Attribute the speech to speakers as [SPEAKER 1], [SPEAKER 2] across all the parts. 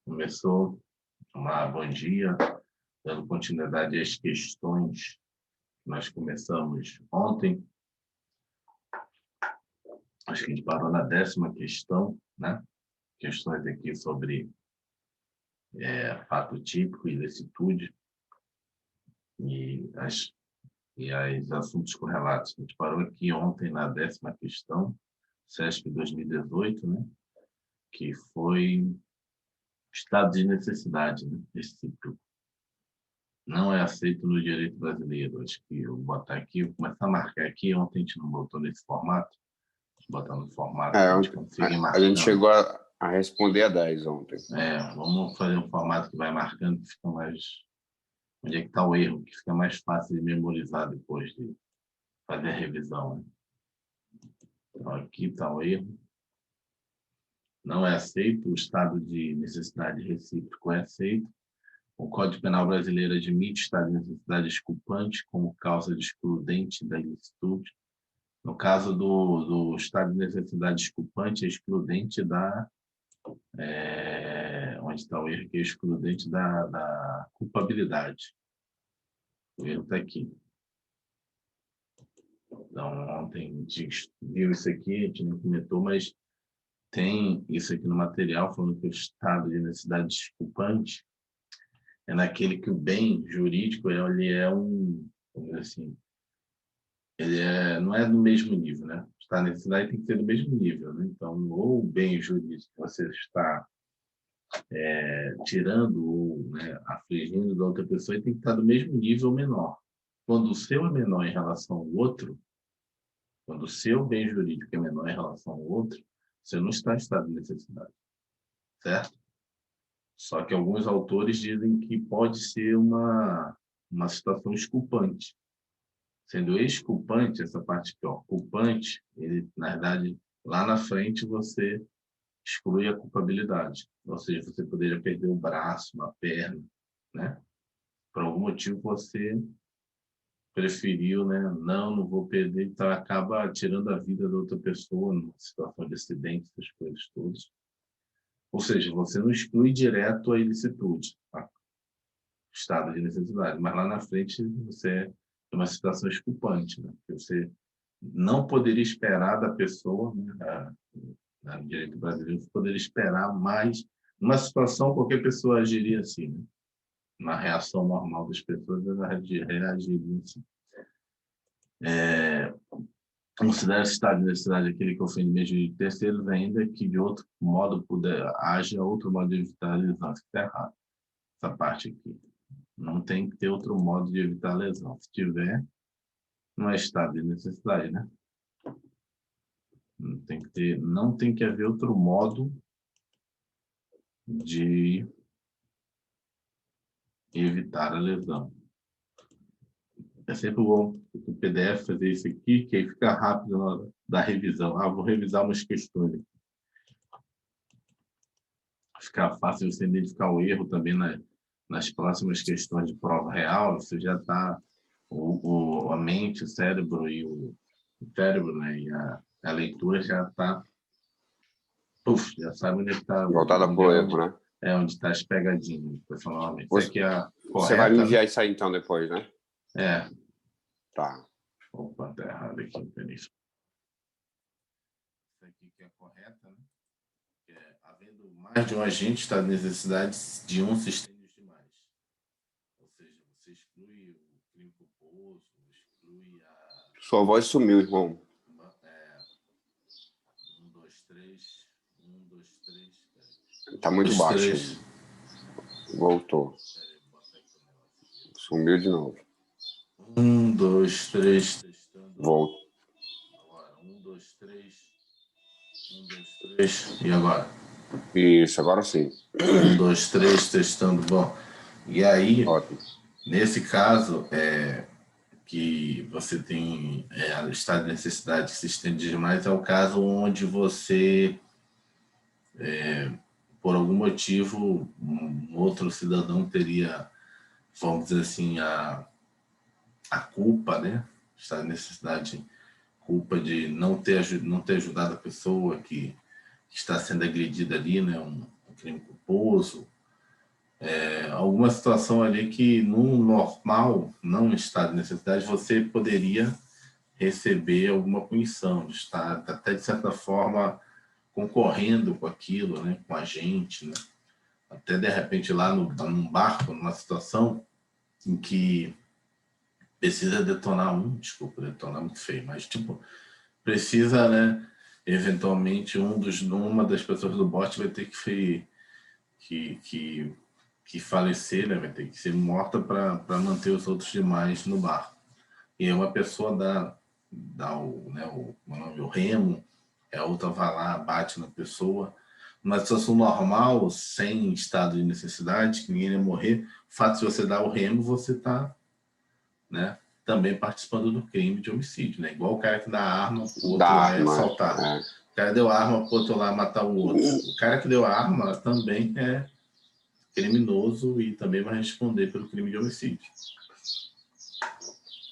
[SPEAKER 1] Começou. Bom dia, dando continuidade às questões que nós começamos ontem. Acho que a gente parou na 10ª questão, né? Questões aqui sobre fato típico, ilicitude e os assuntos correlatos. A gente parou aqui ontem na 10ª questão, SESP 2018, né? Que foi estado de necessidade, né? Recíproco. Não é aceito no direito brasileiro. Acho que eu vou botar aqui, vou começar a marcar aqui. Ontem a gente não botou nesse formato. Vou botar no formato que a gente consiga ir marcando.
[SPEAKER 2] A gente chegou a responder a 10 ontem.
[SPEAKER 1] Vamos fazer um formato que vai marcando, que fica mais... Onde é que está o erro? Que fica mais fácil de memorizar depois de fazer a revisão. Né? Então, aqui está o erro. Não é aceito. O estado de necessidade recíproco é aceito. O Código Penal brasileiro admite estado de necessidade desculpante como causa excludente da ilicitude. No caso do estado de necessidade desculpante, é excludente da... onde está o erro? Que é excludente da culpabilidade. O erro está aqui. Então, ontem a gente viu isso aqui, a gente não comentou, mas tem isso aqui no material, falando que o estado de necessidade desculpante é naquele que o bem jurídico ele é vamos dizer assim, não é do mesmo nível, né? Está na necessidade tem que ser do mesmo nível, né? Então, ou o bem jurídico que você está tirando ou afligindo da outra pessoa, ele tem que estar do mesmo nível ou menor. Quando o seu é menor em relação ao outro, quando o seu bem jurídico é menor em relação ao outro, você não está em estado de necessidade, certo? Só que alguns autores dizem que pode ser uma situação exculpante. Sendo exculpante, essa parte aqui, ó, culpante, ele, na verdade, lá na frente você exclui a culpabilidade. Ou seja, você poderia perder o braço, uma perna, né? Por algum motivo você preferiu, né? Não vou perder, então acaba tirando a vida da outra pessoa numa situação de acidente, essas coisas todas. Ou seja, você não exclui direto a ilicitude, tá? Estado de necessidade, mas lá na frente você é uma situação exculpante, né? Porque você não poderia esperar da pessoa, né? No direito brasileiro, você poderia esperar mais. Numa situação, qualquer pessoa agiria assim, né? Na reação normal das pessoas, ela reagiria assim. Considera esse estado de necessidade aquele que ofende mesmo de terceiros, ainda que de outro modo haja outro modo de evitar a lesão. Isso está errado. Essa parte aqui. Não tem que ter outro modo de evitar a lesão. Se tiver, não é estado de necessidade, né? Não tem que haver outro modo de evitar a lesão. É sempre bom o PDF fazer isso aqui, que aí fica rápido na hora da revisão. Vou revisar umas questões aqui. Fica fácil você identificar o erro também nas próximas questões de prova real. Você já está a mente, o cérebro e o cérebro, né? E a leitura já está, já sabe onde está.
[SPEAKER 2] Voltada para o erro, né?
[SPEAKER 1] Onde está as pegadinhas, personalmente. Isso aqui é a correta.
[SPEAKER 2] Você vai me enviar isso aí então depois, né? Tá.
[SPEAKER 1] Opa, tá errado aqui, Benício. Isso aqui que é correta, né? Havendo mais de um agente, está de necessidade de um se estende os demais. Ou seja, você exclui o crime culposo, exclui a...
[SPEAKER 2] Sua voz sumiu, irmão.
[SPEAKER 1] 1, 2, 3. 1, 2, 3.
[SPEAKER 2] Tá muito baixo. Voltou. Sumiu de novo.
[SPEAKER 1] 1, 2, 3. Testando.
[SPEAKER 2] Voltou.
[SPEAKER 1] Agora, 1, 2, 3. 1, 2, 3. E agora?
[SPEAKER 2] Isso, agora sim.
[SPEAKER 1] 1, 2, 3, testando. Bom, e aí,
[SPEAKER 2] ótimo.
[SPEAKER 1] Nesse caso, que você tem o estado de necessidade que se estende demais, é o caso onde você, por algum motivo, um outro cidadão teria, vamos dizer assim, a culpa, né? Estado de necessidade, culpa de não ter ajudado a pessoa que que está sendo agredida ali, né? Um crime culposo, alguma situação ali que no normal, não em estado de necessidade, você poderia receber alguma punição, de estar até de certa forma concorrendo com aquilo, né? Com a gente, né? Até de repente lá num barco, numa situação em que precisa detonar detonar muito feio, mas tipo, precisa, né? Eventualmente uma das pessoas do bote vai ter que falecer, né? Vai ter que ser morta para manter os outros demais no barco. E uma pessoa dá o remo, a outra vai lá, bate na pessoa. Numa situação normal, sem estado de necessidade, que ninguém ia morrer, o fato de você dar o remo, você está, né, também participando do crime de homicídio, né? Igual o cara que dá arma pro outro lá e assaltar. O cara deu arma pro outro lá matar o outro. O cara que deu a arma também é criminoso e também vai responder pelo crime de homicídio.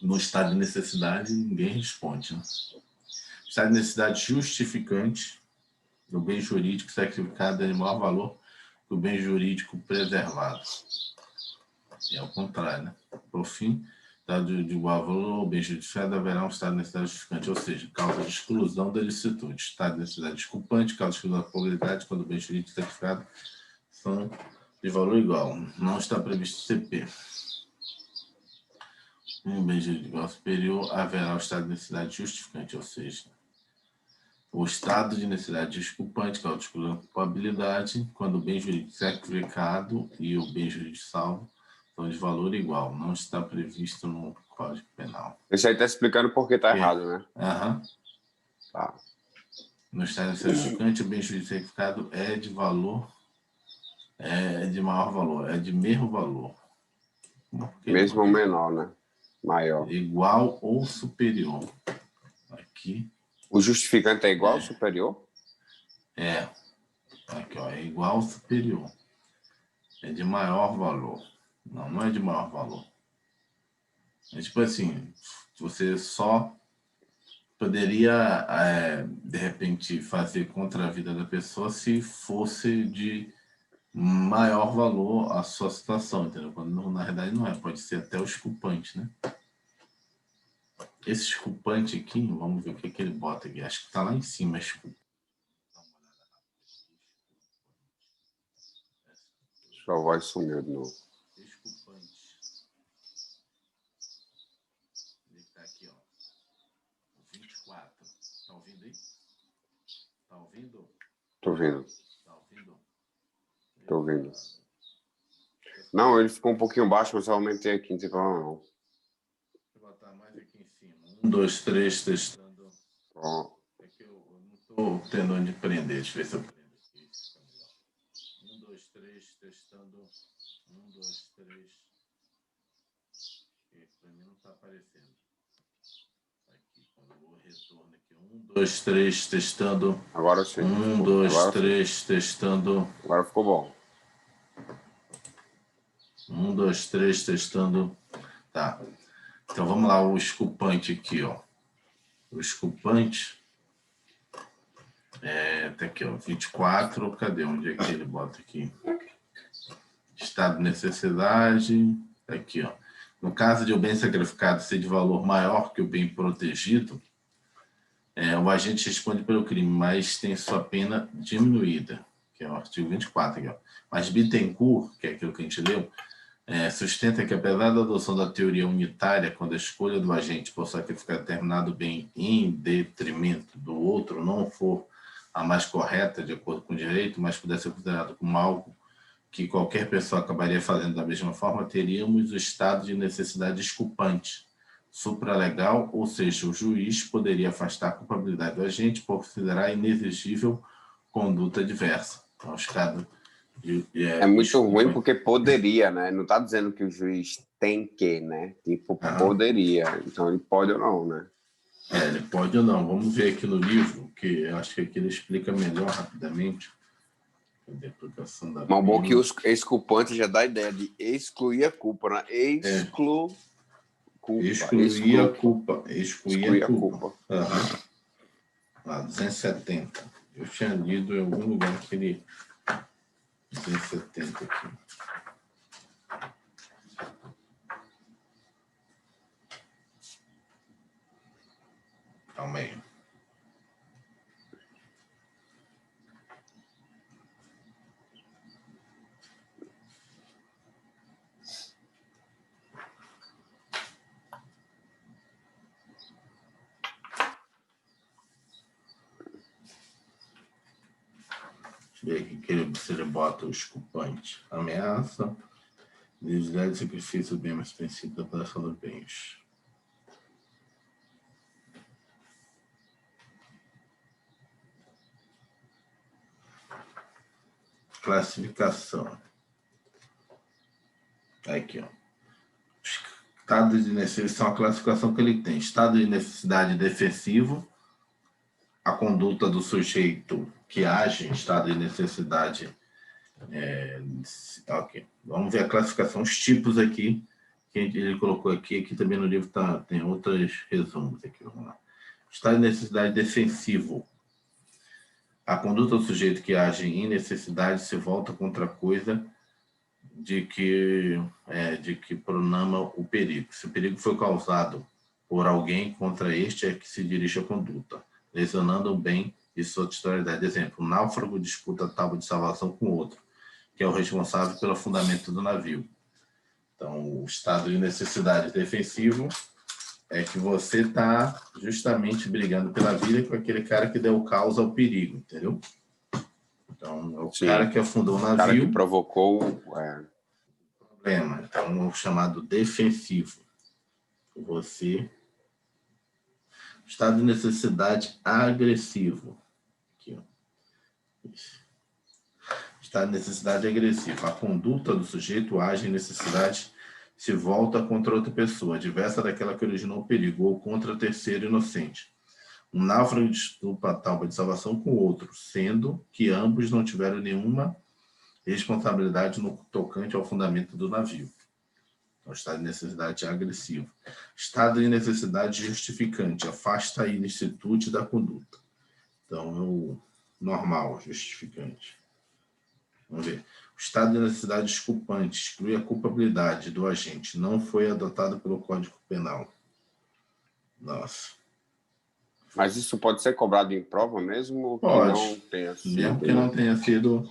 [SPEAKER 1] No estado de necessidade, ninguém responde, né? Estado de necessidade justificante, o bem jurídico sacrificado é de maior valor que o bem jurídico preservado. É o contrário, né? Por fim, estado de igual valor, o bem justificado haverá um estado de necessidade justificante, ou seja, causa de exclusão da licitude. Estado de necessidade desculpante, causa de exclusão da probabilidade, quando o bem jurídico sacrificado são de valor igual. Não está previsto CP. Um bem jurídico igual superior, haverá o estado de necessidade justificante, ou seja, o estado de necessidade desculpante, causa de exclusão da culpabilidade, quando o bem jurídico sacrificado e o bem jurídico salvo são de valor igual. Não está previsto no Código Penal.
[SPEAKER 2] Isso aí está explicando por que está errado, né?
[SPEAKER 1] Tá. No estado de necessidade justificante, o bem jurídico sacrificado é de valor, é de maior valor, é de mesmo valor.
[SPEAKER 2] Mesmo ou menor, né? Maior.
[SPEAKER 1] Igual ou superior. Aqui.
[SPEAKER 2] O justificante é igual ou superior?
[SPEAKER 1] Aqui, ó, é igual ou superior. É de maior valor. Não é de maior valor. É tipo assim, você só poderia, de repente, fazer contra a vida da pessoa se fosse de maior valor a sua situação, entendeu? Quando na verdade não é, pode ser até o esculpante, né? Esse esculpante aqui, vamos ver o que ele bota aqui. Acho que tá lá em cima, esculpante.
[SPEAKER 2] Sua voz sumiu de novo.
[SPEAKER 1] Esculpante. Ele tá aqui, ó. 24. Tá ouvindo aí? Tá ouvindo?
[SPEAKER 2] Tô ouvindo.
[SPEAKER 1] Tá ouvindo?
[SPEAKER 2] Tô ouvindo. Não, ele ficou um pouquinho baixo, mas eu aumentei aqui, não tem problema não.
[SPEAKER 1] Vou botar mais aqui em cima. 1, 2, 3, testando. É que eu não tô tendo onde prender. Deixa eu ver se eu prendo aqui. 1, 2, 3, testando. 1, 2, 3. Pra mim não tá aparecendo. Aqui, quando eu vou retorno aqui. 1, 2, 3, testando.
[SPEAKER 2] Agora sim.
[SPEAKER 1] 1, 2, 3, testando.
[SPEAKER 2] Agora ficou bom.
[SPEAKER 1] 1, 2, 3, testando. Tá. Então vamos lá, o esculpante aqui, ó. O esculpante tá aqui, ó, 24. Cadê? Onde é que ele bota aqui? Estado de necessidade. Tá aqui, ó. No caso de o bem sacrificado ser de valor maior que o bem protegido, o agente responde pelo crime, mas tem sua pena diminuída, que é o artigo 24 aqui, ó. Mas Bittencourt, que é aquilo que a gente leu, sustenta que, apesar da adoção da teoria unitária, quando a escolha do agente por sacrificar determinado bem em detrimento do outro não for a mais correta, de acordo com o direito, mas pudesse ser considerado como algo que qualquer pessoa acabaria fazendo da mesma forma, teríamos o estado de necessidade desculpante, supralegal, ou seja, o juiz poderia afastar a culpabilidade do agente por considerar inexigível conduta diversa. Então, os casos
[SPEAKER 2] é muito ruim porque poderia, né? Não está dizendo que o juiz tem que, né? Tipo, poderia. Então ele pode ou não, né?
[SPEAKER 1] Ele pode ou não. Vamos ver aqui no livro, que eu acho que aqui ele explica melhor rapidamente. A aplicação da
[SPEAKER 2] Mas bom que os exculpantes já dá a ideia de excluir a culpa, né? Excluir a culpa.
[SPEAKER 1] Lá, 270. Eu tinha lido em algum lugar que ele... 270 aqui. Calma aí. Deixa eu ver aqui se ele bota os culpantes. Ameaça, necessidade de sacrifício do bem mais princípio da operação dos bens. Classificação. Aqui, ó. Estado de necessidade, são a classificação que ele tem. Estado de necessidade defensivo, a conduta do sujeito que age em estado de necessidade. Ok. Vamos ver a classificação, os tipos aqui que ele colocou aqui. Aqui também no livro tem outros resumos aqui. Vamos lá. Estado de necessidade defensivo. A conduta do sujeito que age em necessidade se volta contra a coisa de que pronama o perigo. Se o perigo foi causado por alguém, contra este é que se dirige a conduta, lesionando o bem e sua titularidade. Exemplo, um náufrago disputa a tábua de salvação com outro, que é o responsável pelo afundamento do navio. Então, o estado de necessidade defensivo é que você está justamente brigando pela vida com aquele cara que deu causa ao perigo, entendeu? Então, é o cara que afundou o navio. O
[SPEAKER 2] cara que provocou o
[SPEAKER 1] problema. Então, é o chamado defensivo. Você... Estado de necessidade agressivo. Aqui, ó. Estado de necessidade agressivo. A conduta do sujeito age em necessidade, se volta contra outra pessoa, diversa daquela que originou o perigo, ou contra terceiro inocente. Um náufrago disputa a tábua de salvação com outro, sendo que ambos não tiveram nenhuma responsabilidade no tocante ao fundamento do navio. Então, estado de necessidade agressivo. Estado de necessidade justificante, afasta a ilicitude da conduta. Então, é o normal, justificante. Vamos ver. O estado de necessidade desculpante exclui a culpabilidade do agente. Não foi adotado pelo Código Penal. Nossa.
[SPEAKER 2] Mas isso pode ser cobrado em prova mesmo?
[SPEAKER 1] Pode.
[SPEAKER 2] Que não tenha sido,
[SPEAKER 1] mesmo que não tenha sido...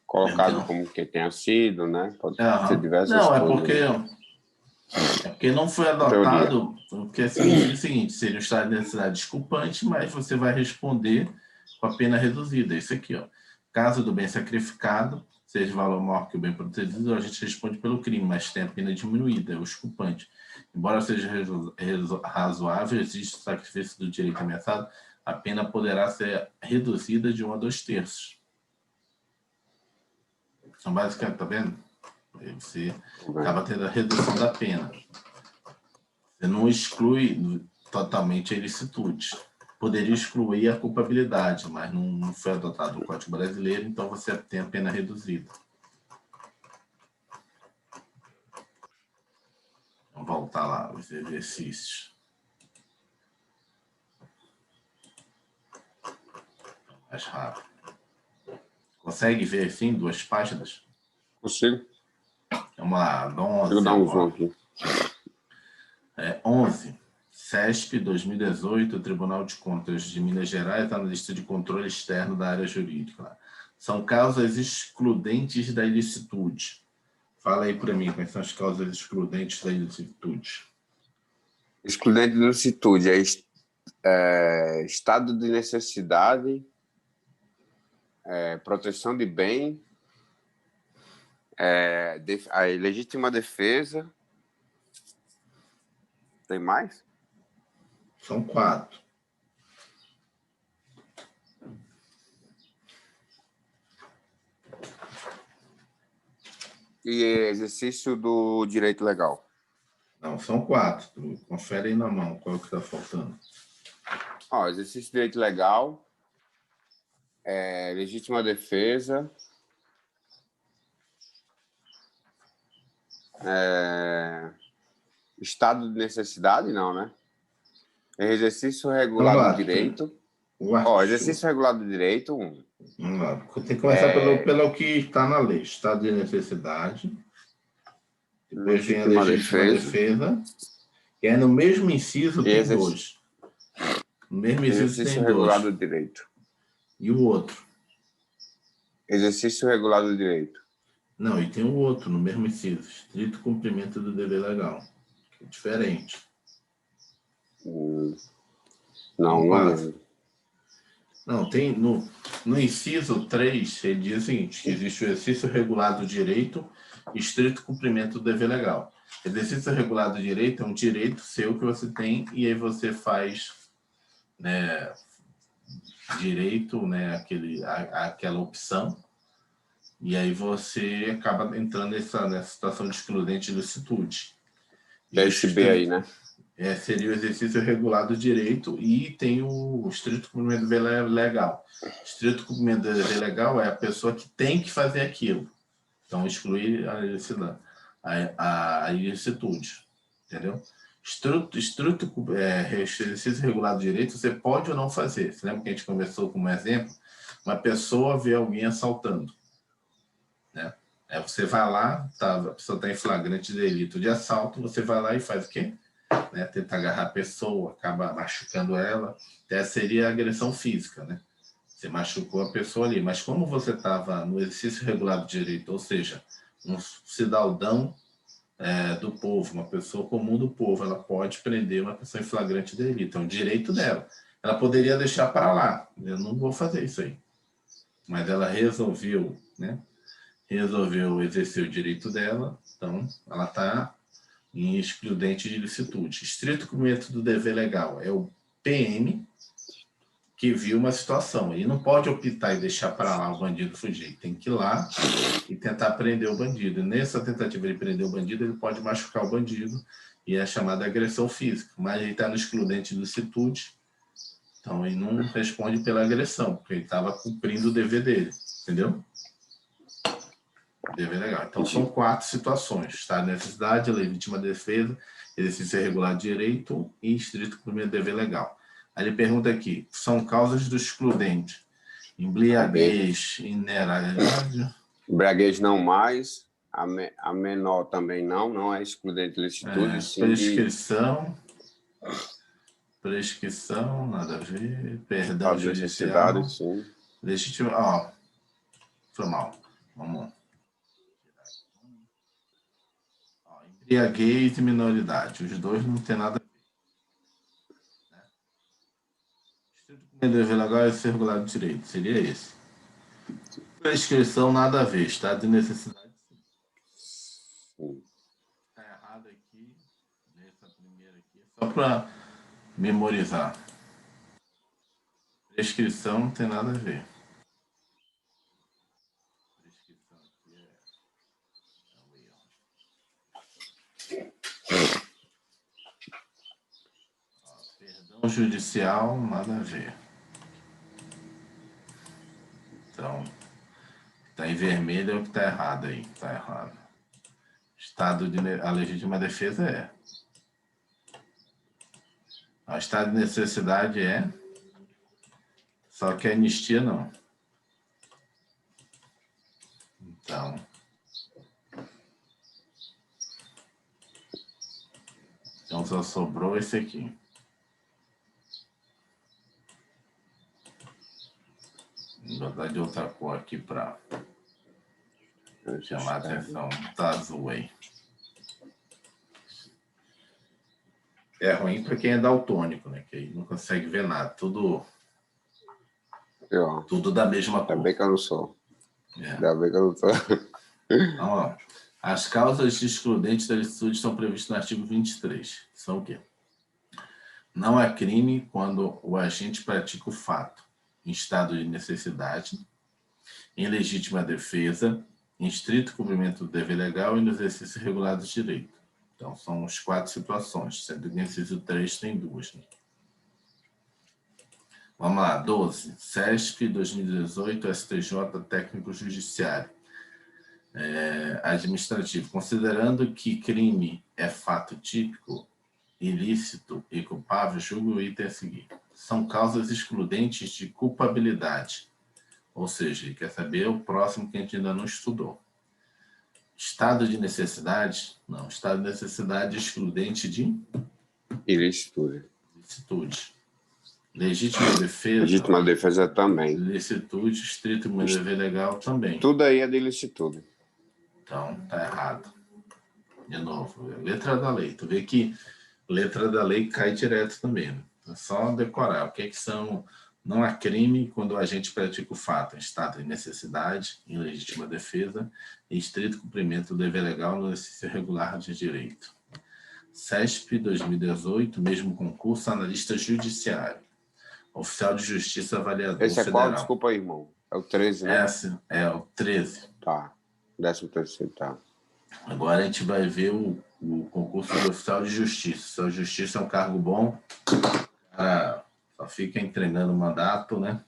[SPEAKER 2] colocado como que tenha sido, né? Pode ser diversas
[SPEAKER 1] não,
[SPEAKER 2] coisas.
[SPEAKER 1] É porque não foi adotado, porque é o seguinte, seria um estado de necessidade desculpante, mas você vai responder com a pena reduzida. Isso aqui, ó. Caso do bem sacrificado, seja de valor maior que o bem protegido, a gente responde pelo crime, mas tem a pena diminuída, é o desculpante. Embora seja razoável, existe o sacrifício do direito ameaçado, a pena poderá ser reduzida de 1 a 2/3. Então, basicamente, tá vendo? Você acaba tendo a redução da pena. Você não exclui totalmente a ilicitude. Poderia excluir a culpabilidade, mas não foi adotado o Código Brasileiro, então você tem a pena reduzida. Vamos voltar lá, os exercícios. Mais rápido. Consegue ver, assim, 2 páginas?
[SPEAKER 2] Consigo.
[SPEAKER 1] Vamos lá, 11.
[SPEAKER 2] Vou dar um zoom aqui.
[SPEAKER 1] 11. CESP 2018, Tribunal de Contas de Minas Gerais, está na lista de controle externo da área jurídica. São causas excludentes da ilicitude. Fala aí para mim, quais são as causas excludentes da ilicitude?
[SPEAKER 2] Excludente da ilicitude é estado de necessidade, proteção de bem, a legítima defesa. Tem mais?
[SPEAKER 1] São 4.
[SPEAKER 2] E exercício do direito legal?
[SPEAKER 1] Não, são 4. Confere aí na mão qual que está faltando.
[SPEAKER 2] Exercício do direito legal, legítima defesa, estado de necessidade, não, né? Exercício regular do direito.
[SPEAKER 1] O
[SPEAKER 2] Ó,
[SPEAKER 1] artigo.
[SPEAKER 2] exercício regular do direito,
[SPEAKER 1] Tem que começar pelo que está na lei. Estado de necessidade. Depois vem a legítima defesa. E aí no mesmo inciso tem dois. No mesmo inciso tem
[SPEAKER 2] exercício regular
[SPEAKER 1] dois.
[SPEAKER 2] do direito.
[SPEAKER 1] E o outro?
[SPEAKER 2] Exercício regular do direito.
[SPEAKER 1] Não, e tem o outro no mesmo inciso. Estrito cumprimento do dever legal. Que é diferente.
[SPEAKER 2] Não, não.
[SPEAKER 1] Não, tem no inciso 3, ele diz o seguinte, que existe o exercício regular do direito e estrito cumprimento do dever legal. Exercício regular do direito é um direito seu que você tem e aí você faz, né, direito, né, aquela opção, e aí você acaba entrando nessa situação de excludente de licitude.
[SPEAKER 2] É esse B aí, né?
[SPEAKER 1] Seria o exercício regular do direito e tem o estrito cumprimento do dever legal. Estrito cumprimento do dever legal é a pessoa que tem que fazer aquilo. Então, excluir a ilicitude. Entendeu? Exercício regular do direito, você pode ou não fazer. Você lembra que a gente começou com um exemplo? Uma pessoa vê alguém assaltando. Né? Aí você vai lá, a pessoa está em flagrante delito de assalto, você vai lá e faz o quê? Né, tenta agarrar a pessoa, acaba machucando ela, até seria agressão física, né? Você machucou a pessoa ali, mas como você estava no exercício regular do direito, ou seja, um cidadão do povo, uma pessoa comum do povo, ela pode prender uma pessoa em flagrante delito, é um direito dela. Ela poderia deixar para lá, eu não vou fazer isso aí, mas ela resolveu, né? Resolveu exercer o direito dela, então ela está em excludente de licitude. Estrito cumprimento do dever legal é o PM que viu uma situação. Ele não pode optar e deixar para lá o bandido fugir. Tem que ir lá e tentar prender o bandido. E nessa tentativa de prender o bandido, ele pode machucar o bandido e é chamada agressão física. Mas ele está no excludente de licitude, então ele não responde pela agressão, porque ele estava cumprindo o dever dele. Entendeu? Dever legal. Então, são 4 situações. Estado de necessidade, legítima defesa, exercício irregular de direito e estrito cumprimento do dever legal. Aí ele pergunta aqui, são causas do excludente. Embriaguez, ineralidade...
[SPEAKER 2] Embriaguez não mais, a menor também não é excludente de licitude.
[SPEAKER 1] Prescrição, nada a ver, perdão judicial...
[SPEAKER 2] Sim.
[SPEAKER 1] Legítima... foi mal. Vamos lá. Embriaguez e minoridade. Os dois não tem nada a ver. Estrito cumprimento do dever legal é ser regulado de direito. Seria esse. Prescrição, nada a ver. Estado de necessidade, sim. Está errado aqui, nessa primeira aqui, só para memorizar. Prescrição não tem nada a ver. Prescrição aqui perdão judicial, nada a ver. Então, está em vermelho é o que está errado aí. Está errado. Estado de... A legítima defesa é. O estado de necessidade é. Só que a anistia não. Então só sobrou esse aqui. Vou botar de outra cor aqui para chamar a atenção. Tá azul aí. É ruim para quem é daltônico, né? Que aí não consegue ver nada. Tudo da mesma cor.
[SPEAKER 2] Ainda bem que eu não sou. Ainda bem que eu não sou.
[SPEAKER 1] Então, ó, as causas excludentes da licitude estão previstas no artigo 23. São o quê? Não é crime quando o agente pratica o fato em estado de necessidade, em legítima defesa, em estrito cumprimento do dever legal e no exercício regular do direito. Então, são as 4 situações, sendo que no inciso 3 tem 2. Né? Vamos lá, 12. SESP 2018, STJ, técnico judiciário. Administrativo. Considerando que crime é fato típico, ilícito e culpável, julgo o item a seguir. são causas excludentes de culpabilidade. Ou seja, ele quer saber o próximo que a gente ainda não estudou. Estado de necessidade? Não. Estado de necessidade excludente de
[SPEAKER 2] Ilicitude.
[SPEAKER 1] ilicitude. Legítima defesa?
[SPEAKER 2] Legítima defesa também.
[SPEAKER 1] Ilicitude, estrito dever legal também.
[SPEAKER 2] Tudo aí é de ilicitude.
[SPEAKER 1] Então, tá errado. De novo, letra da lei. Tu vê que letra da lei cai direto também. Né? É só decorar. O que é que são... Não há crime quando a gente pratica o fato. Estado de necessidade, em legítima defesa e estrito cumprimento do dever legal no exercício regular de direito. CESP 2018, mesmo concurso, analista judiciário. Oficial de justiça, avaliador
[SPEAKER 2] Esse é
[SPEAKER 1] federal.
[SPEAKER 2] qual? Desculpa aí, irmão. É o 13, né?
[SPEAKER 1] Esse é o 13.
[SPEAKER 2] Tá. 13º, tá.
[SPEAKER 1] Agora a gente vai ver o concurso do oficial de justiça. Oficial de justiça é um cargo bom. Cara, só fica entregando mandato, né?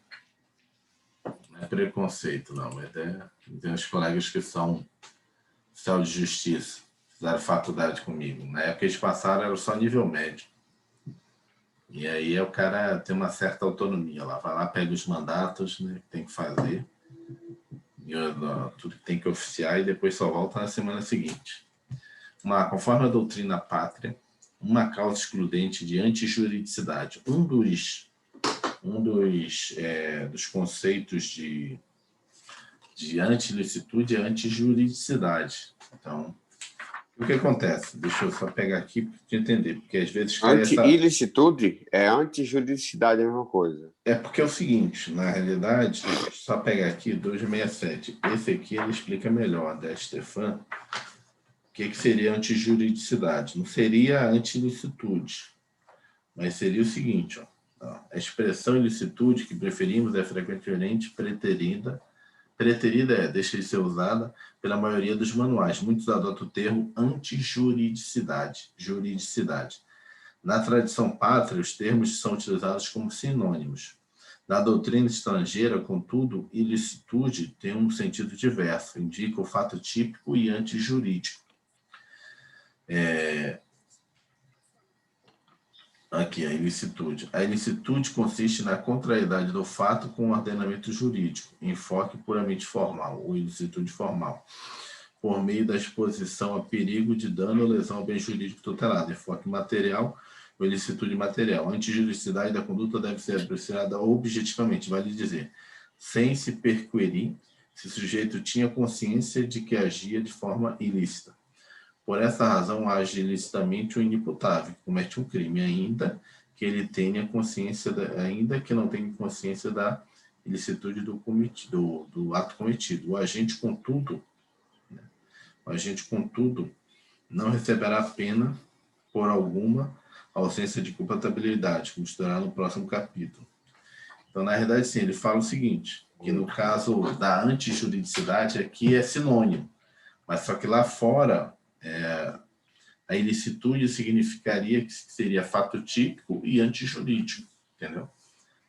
[SPEAKER 1] Não é preconceito, não. Mas tem uns colegas que são oficial de justiça. Fizeram faculdade comigo. Na época que eles passaram, era só nível médio. E aí o cara tem uma certa autonomia lá. Vai lá, pega os mandatos, né, que tem que fazer. Tudo que tem que oficiar e depois só volta na semana seguinte. Conforme a doutrina pátria, uma causa excludente de antijuridicidade. Um dos conceitos de antilicitude é antijuridicidade. Então, o que acontece? Deixa eu só pegar aqui para te entender, porque às vezes...
[SPEAKER 2] Anti-ilicitude é antijuridicidade, é a mesma coisa.
[SPEAKER 1] É porque é o seguinte, na realidade, só pegar aqui 267. Esse aqui ele explica melhor, da Stefan, o que seria antijuridicidade. Não seria antilicitude, mas seria o seguinte, ó, a expressão ilicitude que preferimos é frequentemente preterida deixa de ser usada pela maioria dos manuais. Muitos adotam o termo antijuridicidade. Na tradição pátria, os termos são utilizados como sinônimos. Na doutrina estrangeira, contudo, ilicitude tem um sentido diverso, indica o fato típico e antijurídico. Aqui, a ilicitude. A ilicitude consiste na contrariedade do fato com o ordenamento jurídico, enfoque puramente formal, ou ilicitude formal, por meio da exposição a perigo de dano ou lesão ao bem jurídico tutelado, enfoque material ou ilicitude material. A antijuridicidade da conduta deve ser apreciada objetivamente, vale dizer, sem se perquirir se o sujeito tinha consciência de que agia de forma ilícita. Por essa razão, age ilicitamente o inimputável, que comete um crime, ainda que ele tenha consciência, ainda que não tenha consciência da ilicitude do ato cometido. O agente, contudo, não receberá pena por alguma ausência de culpabilidade, como estará no próximo capítulo. Então, na verdade, sim, ele fala o seguinte, que no caso da antijuridicidade, aqui é sinônimo, mas só que lá fora... a ilicitude significaria que seria fato típico e antijurídico, entendeu?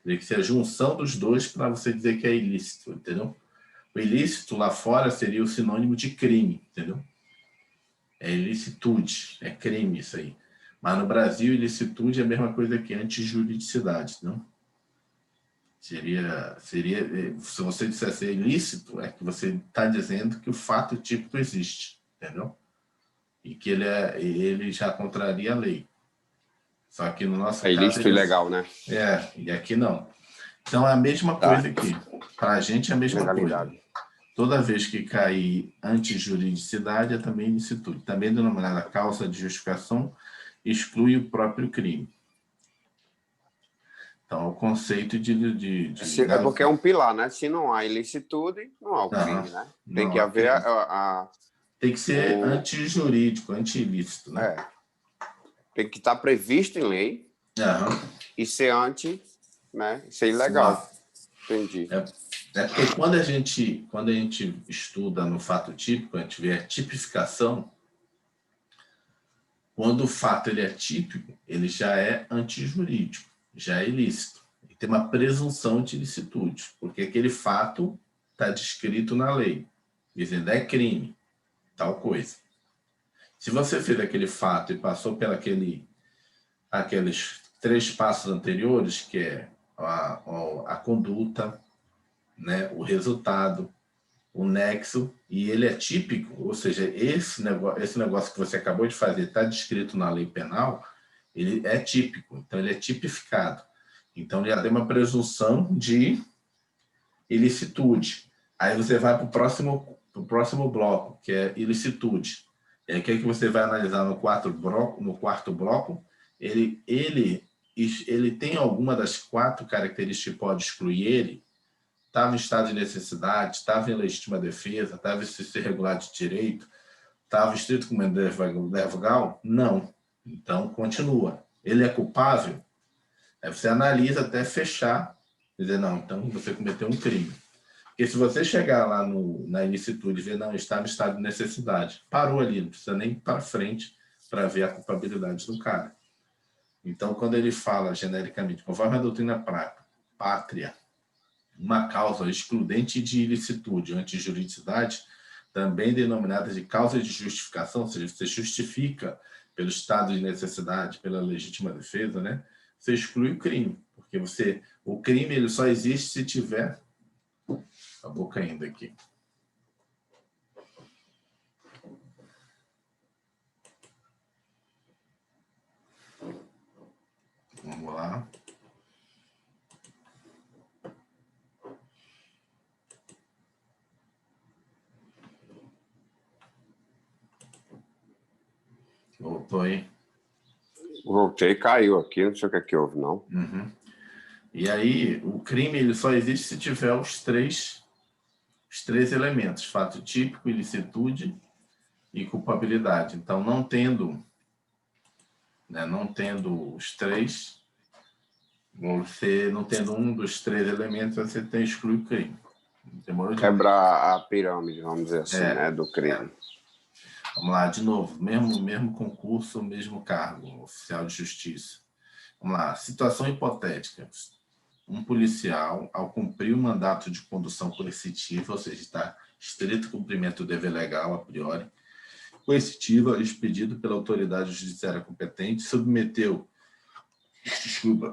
[SPEAKER 1] Teria que ser a junção dos dois para você dizer que é ilícito, entendeu? O ilícito lá fora seria o sinônimo de crime, entendeu? É ilicitude, é crime isso aí. Mas no Brasil, ilicitude é a mesma coisa que antijuridicidade, não? Seria, se você dissesse ilícito, é que você está dizendo que o fato típico existe, entendeu? E que ele já contraria a lei. Só que no nosso
[SPEAKER 2] caso... É ilícito e ilegal, né?
[SPEAKER 1] E aqui não. Então, é a mesma coisa aqui. Para a gente é a mesma
[SPEAKER 2] legalidade.
[SPEAKER 1] Coisa. Toda vez que cair antijuridicidade, é também ilicitude. Também denominada causa de justificação, exclui o próprio crime. Então, o conceito de
[SPEAKER 2] é porque é um pilar, né? Se não há ilicitude, não há o crime, né? Tem que haver
[SPEAKER 1] tem que ser antijurídico, anti-ilícito, né?
[SPEAKER 2] Tem que estar previsto em lei e ser né? Ser ilegal. Entendi.
[SPEAKER 1] É porque quando a gente estuda no fato típico, a gente vê a tipificação, quando o fato ele é típico, ele já é antijurídico, já é ilícito. E tem uma presunção de ilicitude, porque aquele fato está descrito na lei, dizendo é crime, tal coisa. Se você fez aquele fato e passou por aqueles 3 passos anteriores, que é a conduta, né, o resultado, o nexo, e ele é típico, ou seja, esse negócio que você acabou de fazer está descrito na lei penal, ele é típico, então ele é tipificado. Então, já tem uma presunção de ilicitude. Aí você vai para o próximo bloco, que é ilicitude. E aí, o que você vai analisar no quarto bloco? Ele tem alguma das 4 características que pode excluir ele? Estava em estado de necessidade, estava em legítima defesa, estava em exercício irregular de direito, estava estrito cumprimento legal? Não. Então, continua. Ele é culpável? Aí você analisa até fechar, dizer, não, então você cometeu um crime. Porque se você chegar lá na ilicitude e ver, não, está no estado de necessidade, parou ali, não precisa nem ir para frente para ver a culpabilidade do cara. Então, quando ele fala genericamente, conforme a doutrina pátria, uma causa excludente de ilicitude ou antijuridicidade, também denominada de causa de justificação, ou seja, você justifica pelo estado de necessidade, pela legítima defesa, né? Você exclui o crime, porque o crime ele só existe se tiver... Acabou caindo aqui. Vamos lá. Voltou aí?
[SPEAKER 2] Voltei, caiu aqui, não sei o que houve, não.
[SPEAKER 1] Uhum. E aí, o crime ele só existe se tiver os três elementos: fato típico, ilicitude e culpabilidade. Então, não tendo os três, você não tendo um dos 3 elementos, você tem que excluir o crime.
[SPEAKER 2] Quebrar a pirâmide, vamos dizer assim, né, do crime.
[SPEAKER 1] Vamos lá, de novo, mesmo concurso, mesmo cargo, oficial de justiça. Vamos lá, situação hipotética. Um policial, ao cumprir o mandato de condução coercitiva, ou seja, está estrito cumprimento do dever legal, a priori, coercitiva, expedido pela autoridade judiciária competente, submeteu,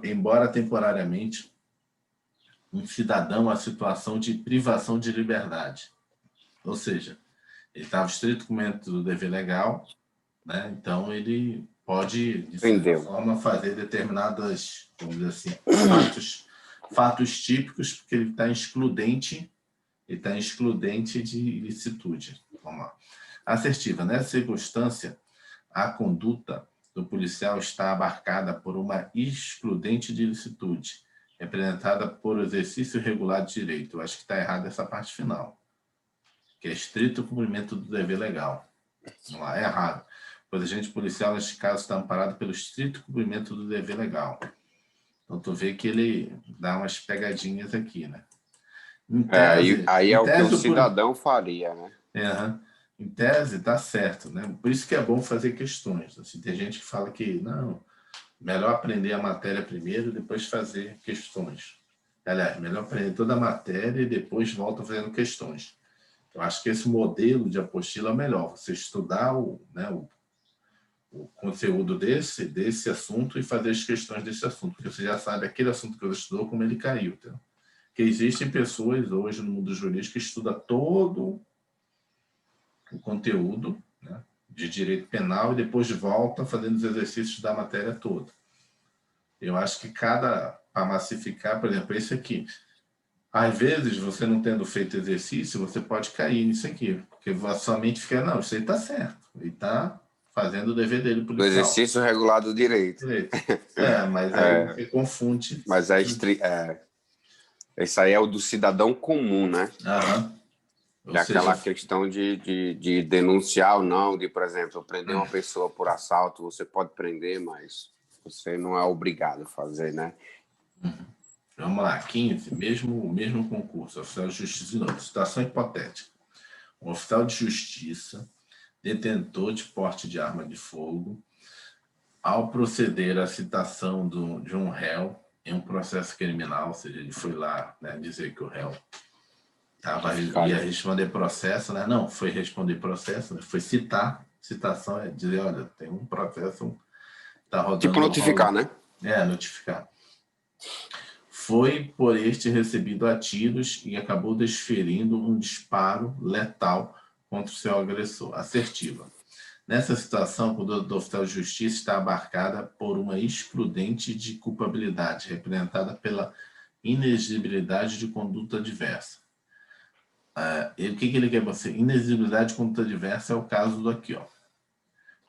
[SPEAKER 1] embora temporariamente, um cidadão à situação de privação de liberdade. Ou seja, ele estava estrito cumprimento do dever legal, né? Então ele pode, de certa forma, fazer determinadas, vamos dizer assim, fatos típicos, porque ele está excludente de ilicitude. Vamos lá. Assertiva. Nessa circunstância, a conduta do policial está abarcada por uma excludente de ilicitude, representada por exercício regular de direito. Eu acho que está errado essa parte final, que é estrito cumprimento do dever legal. Vamos lá, é errado. Pois o agente policial, neste caso, está amparado pelo estrito cumprimento do dever legal. Então, tu vê que ele dá umas pegadinhas aqui, né?
[SPEAKER 2] Aí é o que o cidadão faria, né?
[SPEAKER 1] Em tese, tá certo, né? Por isso que é bom fazer questões. Assim, tem gente que fala que, não, melhor aprender a matéria primeiro e depois fazer questões. Aliás, melhor aprender toda a matéria e depois volta fazendo questões. Eu acho que esse modelo de apostila é melhor. Você estudar o conteúdo desse assunto e fazer as questões desse assunto, porque você já sabe aquele assunto que você estudou, como ele caiu. Tá? Porque existem pessoas hoje no mundo jurídico que estudam todo o conteúdo, né, de direito penal e depois volta fazendo os exercícios da matéria toda. Eu acho que para massificar, por exemplo, esse aqui, às vezes, você não tendo feito exercício, você pode cair nisso aqui, porque a sua mente fica, não, isso aí está certo, ele está fazendo o dever dele policial.
[SPEAKER 2] Do exercício regular do direito.
[SPEAKER 1] Mas aí você confunde.
[SPEAKER 2] Mas esse aí é o do cidadão comum, né? É aquela questão de denunciar ou não, de, por exemplo, prender uma pessoa por assalto, você pode prender, mas você não é obrigado a fazer, né?
[SPEAKER 1] Vamos lá, 15, mesmo concurso, oficial de justiça de novo, situação hipotética. Um oficial de justiça, detentor de porte de arma de fogo, ao proceder à citação de um réu em um processo criminal, ou seja, ele foi lá, né, dizer que o réu ia responder processo, né? Não, foi responder processo, né? Foi citar. Citação é dizer, olha, tem um processo, está rodando...
[SPEAKER 2] Tipo notificar, né?
[SPEAKER 1] Notificar. Foi por este recebido a tiros e acabou desferindo um disparo letal contra o seu agressor. Assertiva. Nessa situação, o poder do oficial de justiça está abarcada por uma excludente de culpabilidade, representada pela inexigibilidade de conduta diversa. O que ele quer dizer? Inexigibilidade de conduta diversa é o caso do aqui, ó.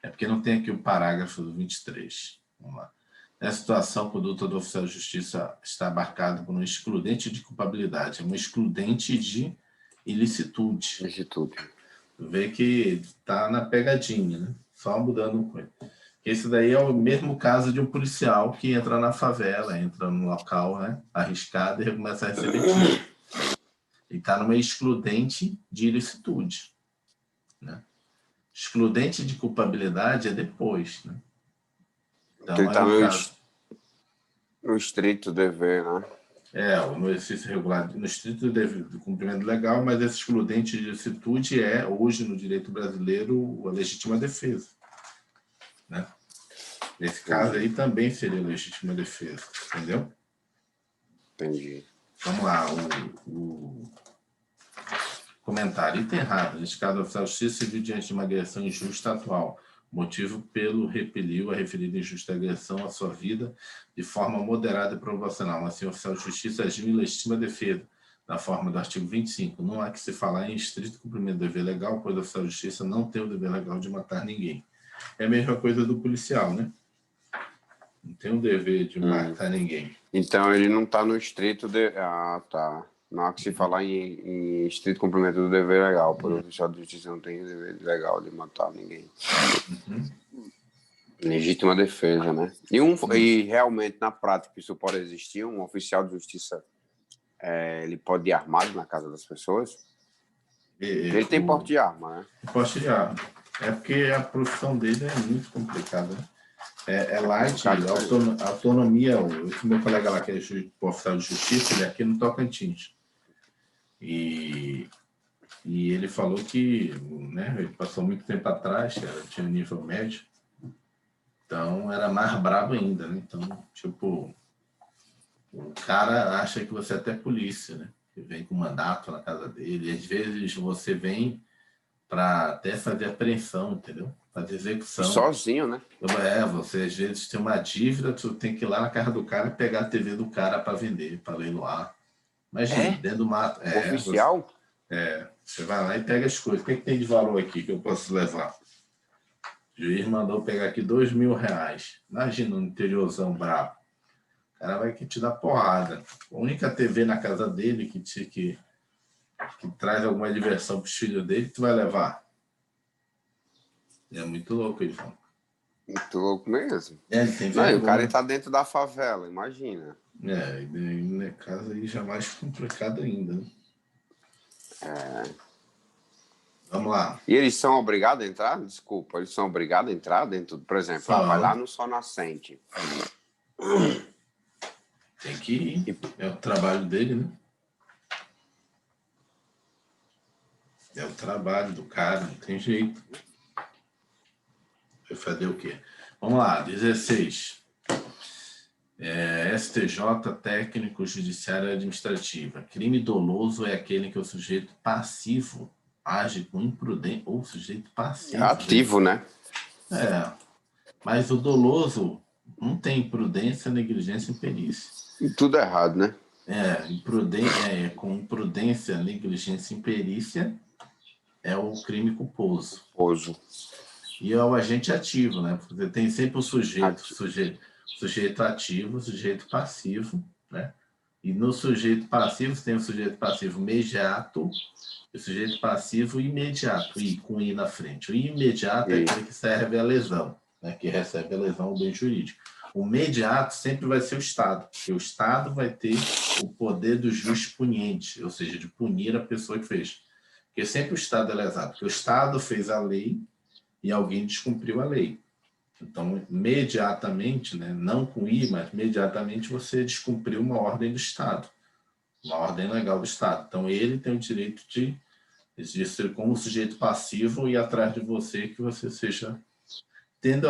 [SPEAKER 1] É porque não tem aqui o parágrafo do 23. Vamos lá. Nessa situação, a conduta do oficial de justiça está abarcada por um excludente de culpabilidade, uma excludente de ilicitude. Vê que está na pegadinha, né? Só mudando coisa. Esse daí é o mesmo caso de um policial que entra na favela, entra no local, né, arriscado e começa a receber tiro. Ele está numa excludente de ilicitude, né? Excludente de culpabilidade é depois, né?
[SPEAKER 2] Então ele está no estrito dever, né?
[SPEAKER 1] No exercício regular, no estrito dever do cumprimento legal, mas esse excludente de ilicitude é, hoje, no direito brasileiro, a legítima defesa, né? Nesse caso aí também seria legítima defesa, entendeu?
[SPEAKER 2] Entendi.
[SPEAKER 1] Vamos lá, o comentário. Item errado. Neste caso, o oficial de justiça se viu diante de uma agressão injusta atual, motivo pelo repeliu a referida injusta agressão à sua vida de forma moderada e proporcional. Assim, o oficial de justiça agiu em legítima defesa, na forma do artigo 25. Não há que se falar em estrito cumprimento do dever legal, pois o oficial de justiça não tem o dever legal de matar ninguém. É a mesma coisa do policial, né? Não tem o dever de matar ninguém.
[SPEAKER 2] Então, ele não está no estrito de... Ah, tá. Não há que se falar em estrito cumprimento do dever legal, pois o oficial de justiça não tem o dever legal de matar ninguém. Legítima defesa, né? E realmente, na prática, isso pode existir? Um oficial de justiça, ele pode ir armado na casa das pessoas? Ele tem porte de arma, né?
[SPEAKER 1] Porte de arma. É porque a profissão dele é muito complicada, né? É light, autonomia. O meu colega lá, que é oficial de justiça, ele é aqui no Tocantins. E ele falou que, né, ele passou muito tempo atrás, tinha nível médio, então era mais brabo ainda, né? Então, tipo, o cara acha que você é até polícia, né? Você vem com mandato na casa dele, e às vezes você vem para até fazer apreensão, entendeu? Fazer execução.
[SPEAKER 2] Sozinho, né?
[SPEAKER 1] Você às vezes tem uma dívida, tu tem que ir lá na casa do cara e pegar a TV do cara para vender, para leiloar. Imagina, dentro do mato.
[SPEAKER 2] Oficial?
[SPEAKER 1] Você vai lá e pega as coisas. O que tem de valor aqui que eu posso levar? O juiz mandou pegar aqui R$2.000. Imagina um interiorzão brabo. O cara vai te dar porrada. A única TV na casa dele que traz alguma diversão para os filhos dele, tu vai levar. É muito louco, Ivan.
[SPEAKER 2] Muito louco mesmo.
[SPEAKER 1] O
[SPEAKER 2] cara está dentro da favela, imagina.
[SPEAKER 1] Na casa aí já mais complicado ainda, né? Vamos lá.
[SPEAKER 2] E eles são obrigados a entrar? Desculpa, eles são obrigados a entrar dentro, por exemplo, vai lá no Sol Nascente.
[SPEAKER 1] Tem que ir. É o trabalho dele, né? É o trabalho do cara, não tem jeito. Vai fazer o quê? Vamos lá, 16. STJ, técnico judiciário administrativa. Crime doloso é aquele que o sujeito passivo age com imprudência, ou sujeito passivo.
[SPEAKER 2] Ativo, né?
[SPEAKER 1] Mas o doloso não tem imprudência, negligência e imperícia.
[SPEAKER 2] E tudo errado, né?
[SPEAKER 1] Com imprudência, negligência e imperícia é o crime culposo. E é o agente ativo, né? Você tem sempre o sujeito ativo, sujeito passivo, né? E no sujeito passivo, você tem o sujeito passivo imediato e o sujeito passivo imediato, com I na frente. O imediato é aquele que serve a lesão, né? Que recebe a lesão do bem jurídico. O imediato sempre vai ser o Estado, porque o Estado vai ter o poder do jus puniente, ou seja, de punir a pessoa que fez. Porque sempre o Estado é lesado, porque o Estado fez a lei e alguém descumpriu a lei. Então, imediatamente, né, não com I, mas imediatamente você descumpriu uma ordem do Estado, uma ordem legal do Estado. Então, ele tem o direito de ser como sujeito passivo e ir atrás de você que você seja tendo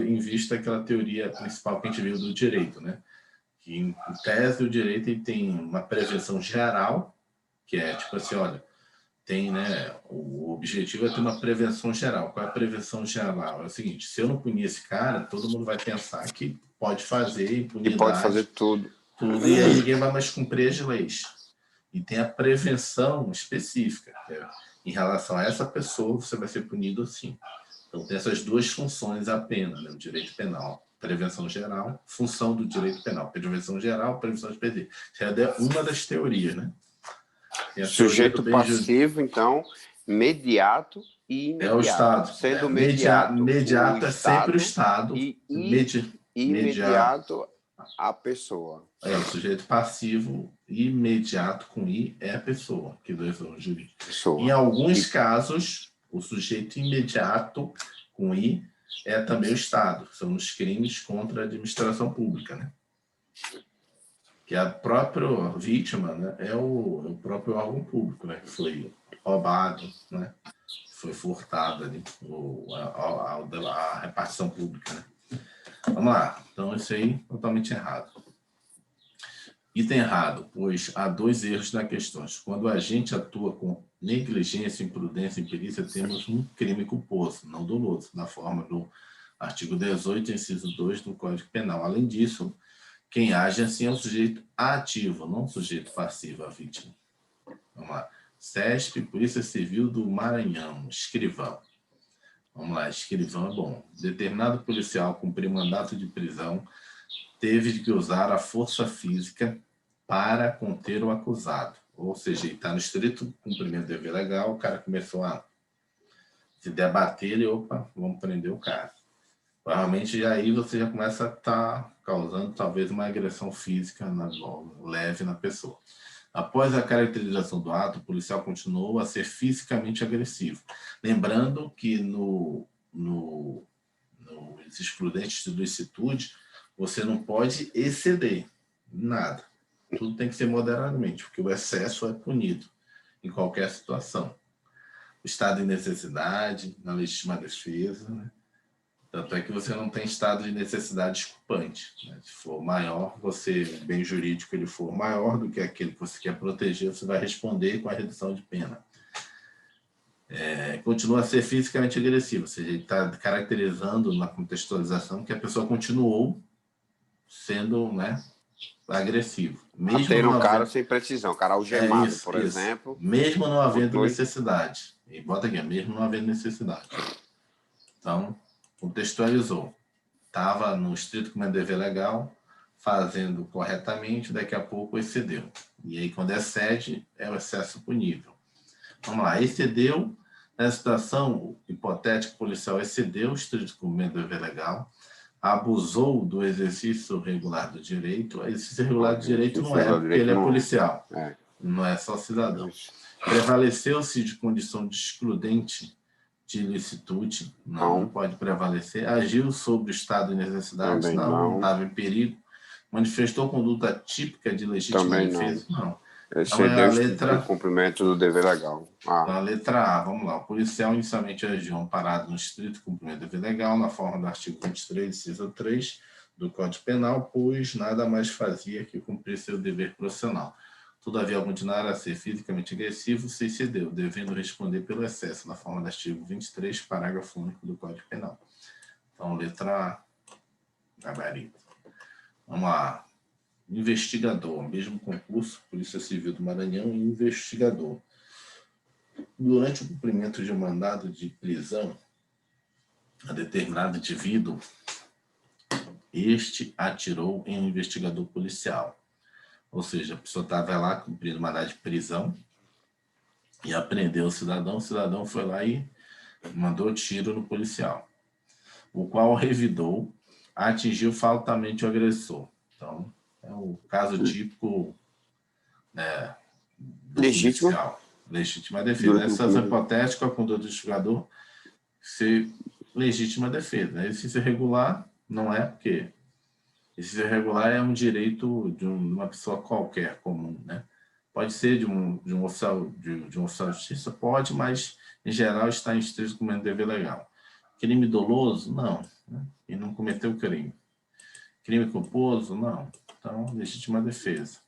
[SPEAKER 1] em vista aquela teoria principal que a gente viu do direito, né? Que, em tese, o direito ele tem uma prevenção geral, que é tipo assim, olha, tem, né? O objetivo é ter uma prevenção geral. Qual é a prevenção geral? É o seguinte: se eu não punir esse cara, todo mundo vai pensar que pode fazer impunidade.
[SPEAKER 2] E pode fazer tudo.
[SPEAKER 1] E aí ninguém vai mais cumprir as leis. E tem a prevenção específica. Em relação a essa pessoa, você vai ser punido assim. Então, tem essas duas funções a pena, né? O direito penal. Prevenção geral, função do direito penal. Prevenção geral, prevenção específica. Isso é uma das teorias, né?
[SPEAKER 2] Sujeito passivo, então, imediato e imediato.
[SPEAKER 1] É o Estado.
[SPEAKER 2] Sendo
[SPEAKER 1] imediato é sempre o Estado.
[SPEAKER 2] E imediato a pessoa.
[SPEAKER 1] É, o sujeito passivo imediato com I é a pessoa, que dois são jurídicos. Em alguns casos, o sujeito imediato com I é também o Estado. São os crimes contra a administração pública, né? Que a própria vítima, né, é o próprio órgão público, né? Que foi roubado, né? Foi furtada ali, a repartição pública, né? Vamos lá. Então, isso aí totalmente errado. Item errado, pois há dois erros na questão. Quando a gente atua com negligência, imprudência e imperícia, temos um crime culposo, não doloso, na forma do artigo 18, inciso 2 do Código Penal. Além disso, quem age assim é o sujeito ativo, não o sujeito passivo, a vítima. Vamos lá. CESP, Polícia Civil do Maranhão, escrivão. Vamos lá, escrivão é bom. Determinado policial cumprir mandato de prisão teve que usar a força física para conter o acusado. Ou seja, ele está no estrito cumprimento do dever legal, o cara começou a se debater e, opa, vamos prender o cara. Provavelmente aí você já começa a estar causando talvez uma agressão física leve na pessoa. Após a caracterização do ato, o policial continuou a ser fisicamente agressivo. Lembrando que no excludente de licitude, você não pode exceder nada. Tudo tem que ser moderadamente, porque o excesso é punido em qualquer situação. O estado de necessidade, na legítima defesa, né? Tanto é que você não tem estado de necessidade desculpante, né? Se for maior, você, bem jurídico, ele for maior do que aquele que você quer proteger, você vai responder com a redução de pena. Continua a ser fisicamente agressivo, ou seja, ele está caracterizando na contextualização que a pessoa continuou sendo, né, agressivo.
[SPEAKER 2] Mesmo ter um cara sem precisão, cara algemado, por exemplo.
[SPEAKER 1] Mesmo não havendo necessidade. E bota aqui, mesmo não havendo necessidade. Então, contextualizou. Estava no estrito cumprimento do dever legal, fazendo corretamente, daqui a pouco excedeu. E aí, quando excede, é o excesso punível. Vamos lá, excedeu. Nessa situação hipotética, o policial excedeu o estrito cumprimento do dever legal, abusou do exercício regular do direito. O exercício regular do direito não é porque ele é policial, não é só cidadão. Prevaleceu-se de condição de excludente de ilicitude, não pode prevalecer. Agiu sobre o estado de necessidade, não estava em perigo. Manifestou conduta típica de legítima defesa, não.
[SPEAKER 2] Excedeu o cumprimento do dever legal.
[SPEAKER 1] Então, a letra A, vamos lá. O policial inicialmente agiu amparado no estrito cumprimento do dever legal, na forma do artigo 23, inciso 3 do Código Penal, pois nada mais fazia que cumprir seu dever profissional. Todavia, ao continuar a ser fisicamente agressivo, se excedeu, devendo responder pelo excesso, na forma do artigo 23, parágrafo único do Código Penal. Então, letra A, gabarito. Vamos lá. Investigador, mesmo concurso, Polícia Civil do Maranhão, investigador. Durante o cumprimento de um mandado de prisão a determinado indivíduo, este atirou em um investigador policial. Ou seja, a pessoa estava lá cumprindo mandado de prisão e apreendeu o cidadão foi lá e mandou tiro no policial, o qual revidou, atingiu fatalmente o agressor. Então, é o caso típico, né, legítima defesa. Nessa hipotética, a conduta do investigador ser legítima defesa. Exercício irregular não é, porque exercício irregular é um direito de uma pessoa qualquer, comum, né? Pode ser de um oficial de justiça, pode, mas em geral está em estrito cumprimento do dever legal. Crime doloso? Não. Né? E não cometeu crime. Crime culposo? Não. Então, legítima defesa.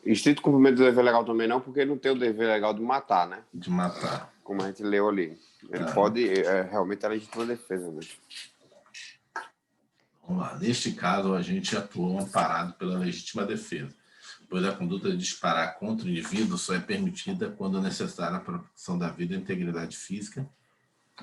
[SPEAKER 2] Estrito cumprimento do dever legal também não, porque não tem o dever legal de matar, né?
[SPEAKER 1] De matar.
[SPEAKER 2] Como a gente leu ali. Ele pode, realmente é legítima defesa mesmo.
[SPEAKER 1] Vamos lá. Neste caso, a gente atuou amparado pela legítima defesa, pois a conduta de disparar contra o indivíduo só é permitida quando necessária a proteção da vida e integridade física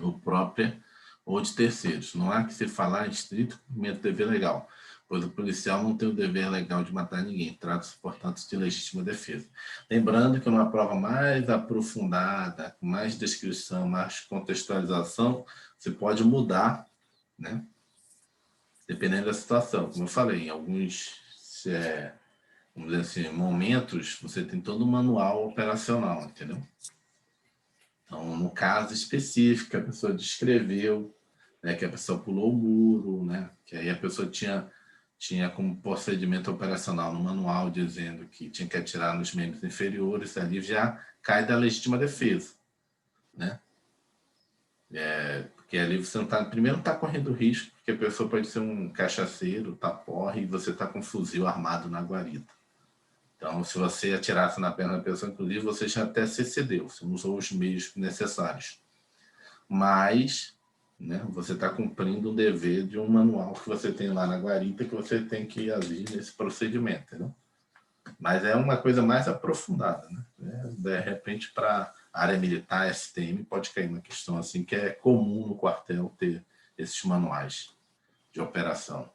[SPEAKER 1] ou própria ou de terceiros. Não há que se falar em estrito cumprimento do dever legal, pois o policial não tem o dever legal de matar ninguém. Trata-se, portanto, de legítima defesa. Lembrando que numa prova mais aprofundada, com mais descrição, mais contextualização, você pode mudar, né? Dependendo da situação. Como eu falei, em alguns vamos dizer assim, momentos, você tem todo um manual operacional, entendeu? Então, no caso específico, a pessoa descreveu, né, que a pessoa pulou o muro, né, que aí a pessoa tinha como procedimento operacional no manual dizendo que tinha que atirar nos membros inferiores, ali já cai da legítima defesa, né? Porque ali você não tá, primeiro não está correndo risco, porque a pessoa pode ser um cachaceiro, tá porra, e você está com um fuzil armado na guarita. Então, se você atirasse na perna da pessoa, inclusive, você já até se excedeu, você não usou os meios necessários. Mas, né, você está cumprindo o dever de um manual que você tem lá na guarita, que você tem que agir nesse procedimento, entendeu? Mas é uma coisa mais aprofundada, né? De repente, para a área militar, STM, pode cair uma questão assim, que é comum no quartel ter esses manuais de operação.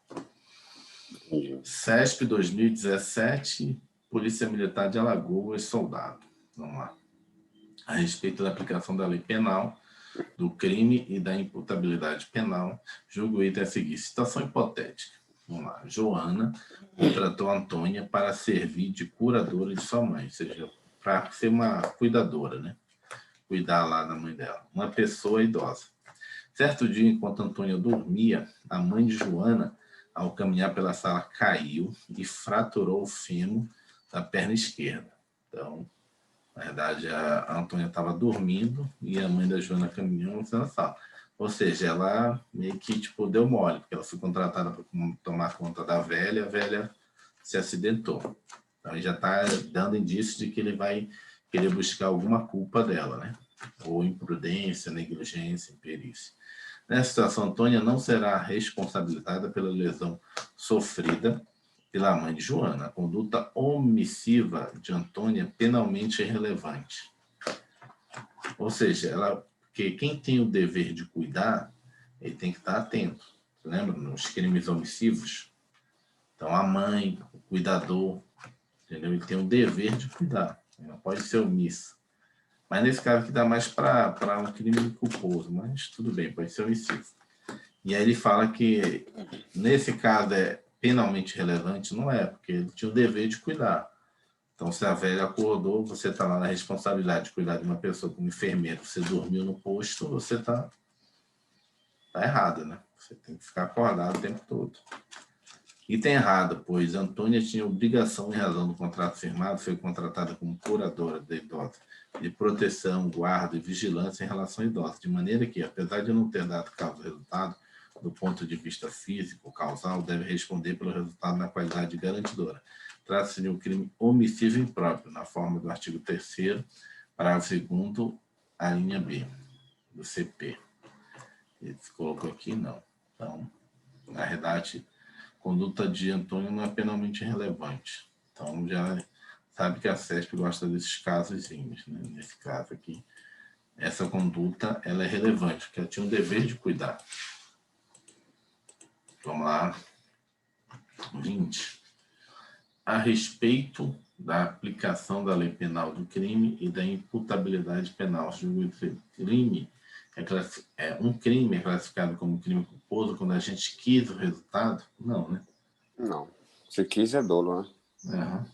[SPEAKER 1] CESP 2017, Polícia Militar de Alagoas, soldado. Vamos lá. A respeito da aplicação da lei penal, do crime e da imputabilidade penal, julgo o item a seguir. Situação hipotética. Vamos lá. Joana contratou Antônia para servir de curadora de sua mãe, ou seja, para ser uma cuidadora, né? Cuidar lá da mãe dela. Uma pessoa idosa. Certo dia, enquanto Antônia dormia, a mãe de Joana, ao caminhar pela sala, caiu e fraturou o fêmur da perna esquerda. Então, na verdade, a Antônia estava dormindo e a mãe da Joana caminhando na sala. Ou seja, ela meio que tipo, deu mole, porque ela foi contratada para tomar conta da velha, a velha se acidentou. Então, ele já está dando indício de que ele vai querer buscar alguma culpa dela, né? Ou imprudência, negligência, imperícia. Nessa situação, Antônia não será responsabilizada pela lesão sofrida pela mãe de Joana. A conduta omissiva de Antônia penalmente irrelevante. Ou seja, porque quem tem o dever de cuidar, ele tem que estar atento. Você lembra? Nos crimes omissivos. Então, a mãe, o cuidador, entendeu? Ele tem o dever de cuidar. Ele não pode ser omisso. Mas nesse caso aqui dá mais para um crime culposo, mas tudo bem, pode ser omissivo. E aí ele fala que, nesse caso, é penalmente relevante, não é, porque ele tinha o dever de cuidar. Então, se a velha acordou, você está lá na responsabilidade de cuidar de uma pessoa como enfermeiro, você dormiu no posto, você está errado, né? Você tem que ficar acordado o tempo todo. Item errado, pois Antônia tinha obrigação, em razão do contrato firmado, foi contratada como curadora da idosa, de proteção, guarda e vigilância em relação à idosa, de maneira que, apesar de não ter dado causa resultado, do ponto de vista físico, causal, deve responder pelo resultado na qualidade de garantidora. Trata-se de um crime omissivo impróprio, na forma do artigo 3º, parágrafo 2º, a linha B, do CP. Ele colocou aqui, não. Então, na verdade, a conduta de Antônio não é penalmente relevante. Então, já sabe que a CESP gosta desses casozinhos, né? Nesse caso aqui, essa conduta ela é relevante, porque ela tinha um dever de cuidar. Vamos lá. 20. A respeito da aplicação da lei penal do crime e da imputabilidade penal. Um crime é classificado como crime culposo quando a gente quis o resultado? Não, né?
[SPEAKER 2] Não. Se quis é dolo, né?
[SPEAKER 1] Uhum.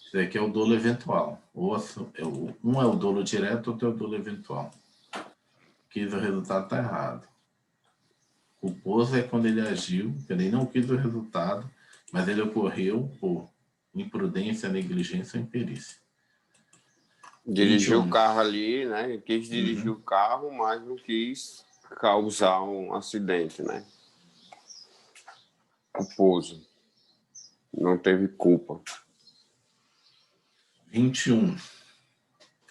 [SPEAKER 1] Isso aqui é o dolo eventual. Um é o dolo direto, outro é o dolo eventual. Quis o resultado, está errado. Culposo é quando ele agiu, ele não quis o resultado, mas ele ocorreu por imprudência, negligência ou imperícia.
[SPEAKER 2] Dirigiu o carro ali, né? Ele quis dirigir o carro, mas não quis causar um acidente, né? Culposo. Não teve culpa.
[SPEAKER 1] 21.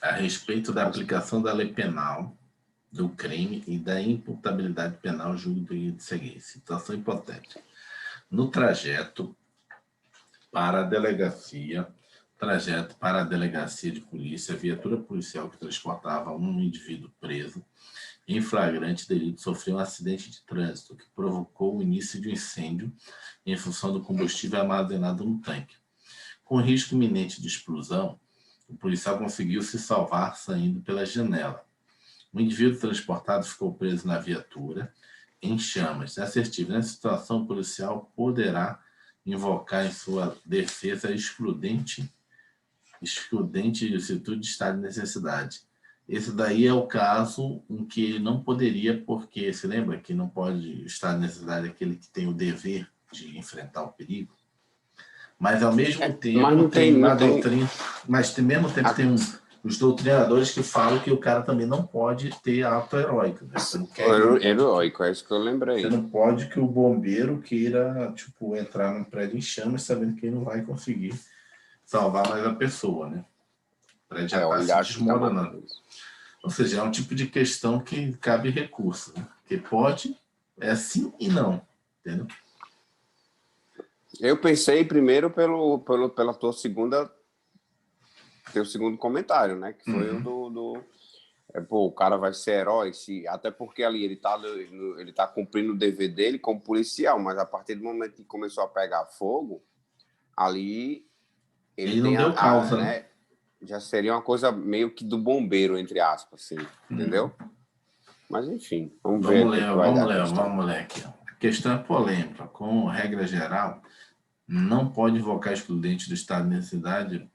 [SPEAKER 1] A respeito da aplicação da lei penal do crime e da imputabilidade penal, julgo de seguir. Situação hipotética. No trajeto para a delegacia de polícia, a viatura policial que transportava um indivíduo preso em flagrante delito sofreu um acidente de trânsito que provocou o início de um incêndio em função do combustível armazenado no tanque. Com risco iminente de explosão, o policial conseguiu se salvar saindo pela janela. O indivíduo transportado ficou preso na viatura em chamas. Assertivo. Nessa situação, o policial poderá invocar em sua defesa excludente de licitude de estado de necessidade. Esse daí é o caso em que ele não poderia, porque se lembra que não pode estar de necessidade aquele que tem o dever de enfrentar o perigo. Mas ao mesmo tempo tem os doutrinadores que falam que o cara também não pode ter ato heróico. Né?
[SPEAKER 2] Heróico, é isso que eu lembrei.
[SPEAKER 1] Você não pode que o bombeiro queira, entrar num prédio em chamas sabendo que ele não vai conseguir salvar mais a pessoa, né? O prédio já está se desmoronando. Ou seja, é um tipo de questão que cabe recurso, né? Que pode, é sim e não, entendeu?
[SPEAKER 2] Eu pensei primeiro pela teu segundo comentário, né? Que foi o o cara vai ser herói, até porque ali ele tá cumprindo o dever dele como policial, mas a partir do momento que começou a pegar fogo, ali
[SPEAKER 1] ele não deu causa, né?
[SPEAKER 2] Já seria uma coisa meio que do bombeiro, entre aspas, assim, entendeu? Mas enfim, vamos ver
[SPEAKER 1] aqui. A questão é polêmica. Com regra geral, não pode invocar excludente do estado de necessidade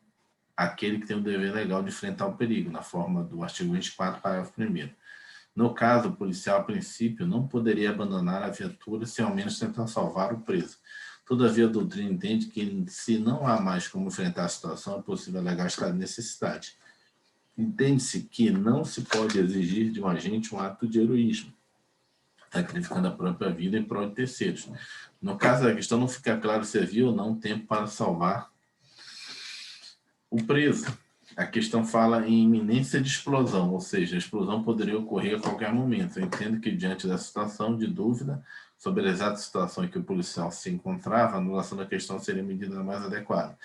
[SPEAKER 1] aquele que tem o dever legal de enfrentar o perigo, na forma do artigo 24, parágrafo 1º. No caso, o policial, a princípio, não poderia abandonar a viatura se ao menos tentar salvar o preso. Todavia, a doutrina entende que, se não há mais como enfrentar a situação, é possível alegar estado de necessidade. Entende-se que não se pode exigir de um agente um ato de heroísmo, sacrificando a própria vida em prol de terceiros. No caso da questão, não fica claro se havia ou não tempo para salvar o preso. A questão fala em iminência de explosão, ou seja, a explosão poderia ocorrer a qualquer momento. Eu entendo que, diante da situação de dúvida sobre a exata situação em que o policial se encontrava, a anulação da questão seria a medida mais adequada.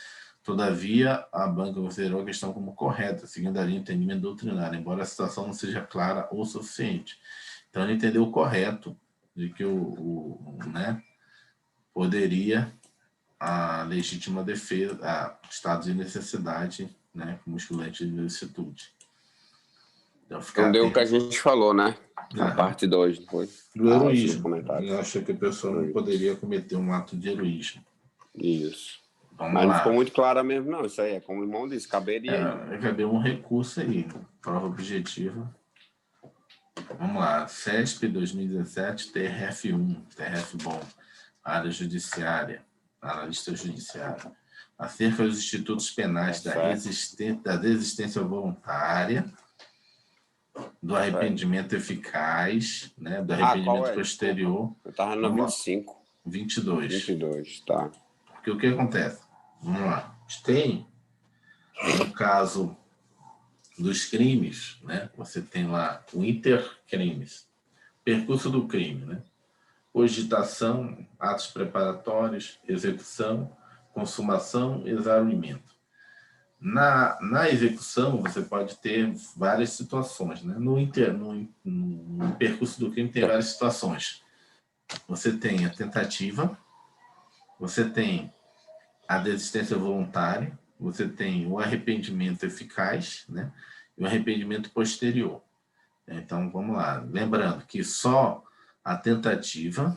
[SPEAKER 1] Todavia, a banca considerou a questão como correta, seguindo a linha de entendimento doutrinário, embora a situação não seja clara ou suficiente. Então, ele entendeu o correto de que poderia a legítima defesa, a estado de necessidade, né, como excludente de licitude.
[SPEAKER 2] Então deu o que a gente falou, né? Na parte 2, foi?
[SPEAKER 1] Do heroísmo. Ele achou que a pessoa não poderia cometer um ato de heroísmo.
[SPEAKER 2] Isso. Mas não ficou muito clara mesmo, não. Isso aí é como o irmão disse, caberia.
[SPEAKER 1] Cabe um recurso aí, prova objetiva. Vamos lá, CESP 2017, TRF1, TRF bom, área judiciária, analista judiciário, acerca dos institutos penais da desistência voluntária, do arrependimento eficaz, né, do arrependimento posterior.
[SPEAKER 2] Eu estava no 25.
[SPEAKER 1] 22,
[SPEAKER 2] tá.
[SPEAKER 1] Porque o que acontece? Vamos lá. Tem, no caso dos crimes, né, você tem lá o intercrimes, percurso do crime, né? Cogitação, atos preparatórios, execução, consumação, exaurimento. Na execução, você pode ter várias situações. Né? No percurso do crime, tem várias situações. Você tem a tentativa, você tem a desistência voluntária, você tem o arrependimento eficaz, né? E o arrependimento posterior. Então, vamos lá. Lembrando que só a tentativa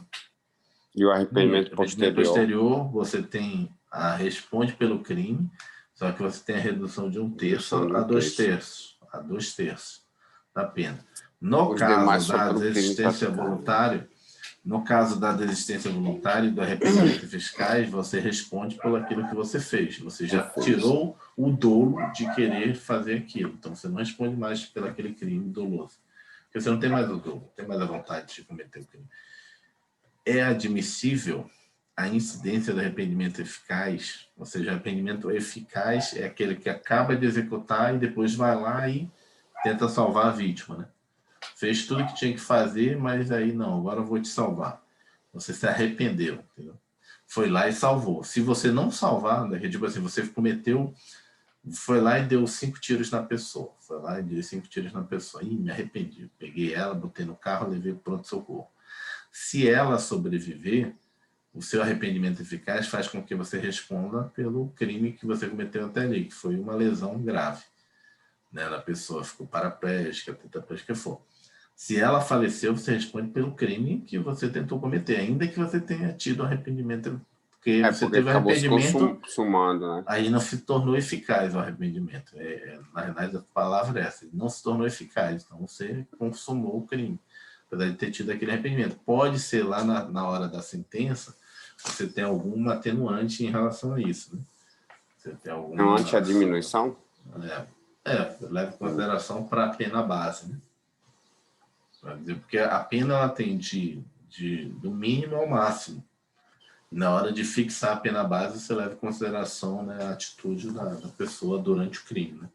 [SPEAKER 2] e o arrependimento posterior,
[SPEAKER 1] você tem responde pelo crime, só que você tem a redução de 1/3 a 2/3, a 2/3 da pena. No caso da desistência voluntária, e do arrependimento fiscais, você responde por aquilo que você fez. Você já tirou o dolo de querer fazer aquilo. Então, você não responde mais pelo aquele crime doloso. Porque você não tem mais o dolo, não tem mais a vontade de cometer o crime. É admissível a incidência do arrependimento eficaz, ou seja, arrependimento eficaz é aquele que acaba de executar e depois vai lá e tenta salvar a vítima, né? Fez tudo que tinha que fazer, mas aí não, agora eu vou te salvar. Você se arrependeu, entendeu? Foi lá e salvou. Se você não salvar, né, tipo assim, você cometeu, foi lá e deu 5 tiros na pessoa. Foi lá e deu 5 tiros na pessoa. Ih, me arrependi. Peguei ela, botei no carro, levei para o pronto-socorro. Se ela sobreviver, o seu arrependimento eficaz faz com que você responda pelo crime que você cometeu até ali, que foi uma lesão grave. Né? A pessoa ficou paraplégica, tetraplégica, que for. Se ela faleceu, você responde pelo crime que você tentou cometer, ainda que você tenha tido arrependimento, porque você teve arrependimento,
[SPEAKER 2] consumando, né?
[SPEAKER 1] Aí não se tornou eficaz o arrependimento. Na verdade, a palavra é essa, não se tornou eficaz, então você consumou o crime, apesar de ter tido aquele arrependimento. Pode ser lá na hora da sentença, você tem alguma atenuante em relação a isso, né? Você tem alguma...
[SPEAKER 2] Atenuante à diminuição?
[SPEAKER 1] Leva em consideração para a pena base, né? Porque a pena ela tem do mínimo ao máximo. Na hora de fixar a pena base, você leva em consideração, né, a atitude da pessoa durante o crime. Né?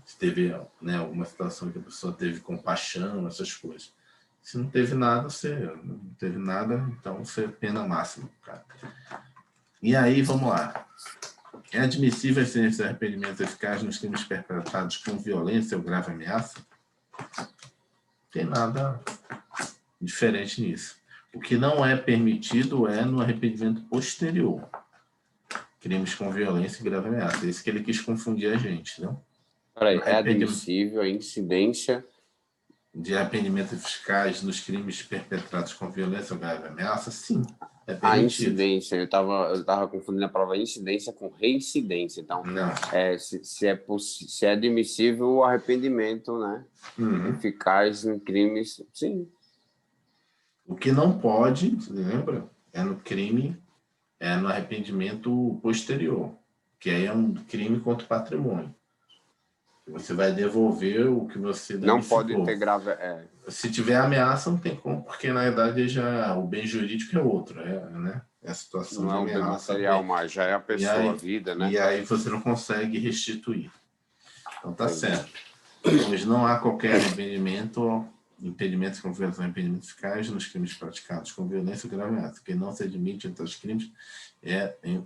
[SPEAKER 1] Se teve, né, alguma situação que a pessoa teve compaixão, essas coisas. Se não teve nada, então você é pena máxima, cara. E aí, vamos lá. É admissível a incidência de arrependimento eficaz nos crimes perpetrados com violência ou grave ameaça? Não tem nada diferente nisso. O que não é permitido é no arrependimento posterior. Crimes com violência e grave ameaça. É isso que ele quis confundir a gente, não?
[SPEAKER 2] Peraí, é admissível a incidência
[SPEAKER 1] de arrependimento eficaz nos crimes perpetrados com violência ou grave ameaça? Sim, é permitido.
[SPEAKER 2] A incidência, eu tava confundindo a prova incidência com reincidência. Então, se é admissível o arrependimento, né? Eficaz em crimes, sim.
[SPEAKER 1] O que não pode, você lembra? É no crime, é no arrependimento posterior, que aí é um crime contra o patrimônio. Você vai devolver o que você danificou.
[SPEAKER 2] Não pode ter grave...
[SPEAKER 1] Se tiver ameaça, não tem como, porque na verdade já o bem jurídico é outro, né? É a situação
[SPEAKER 2] não
[SPEAKER 1] de
[SPEAKER 2] ameaça. Não é o bem material, mas já é a pessoa, a vida, né?
[SPEAKER 1] E aí você não consegue restituir. Então tá certo. Pois não há qualquer arrependimento, impedimento com violação, impedimento eficaz nos crimes praticados com violência ou grave ameaça. O que não se admite em tais crimes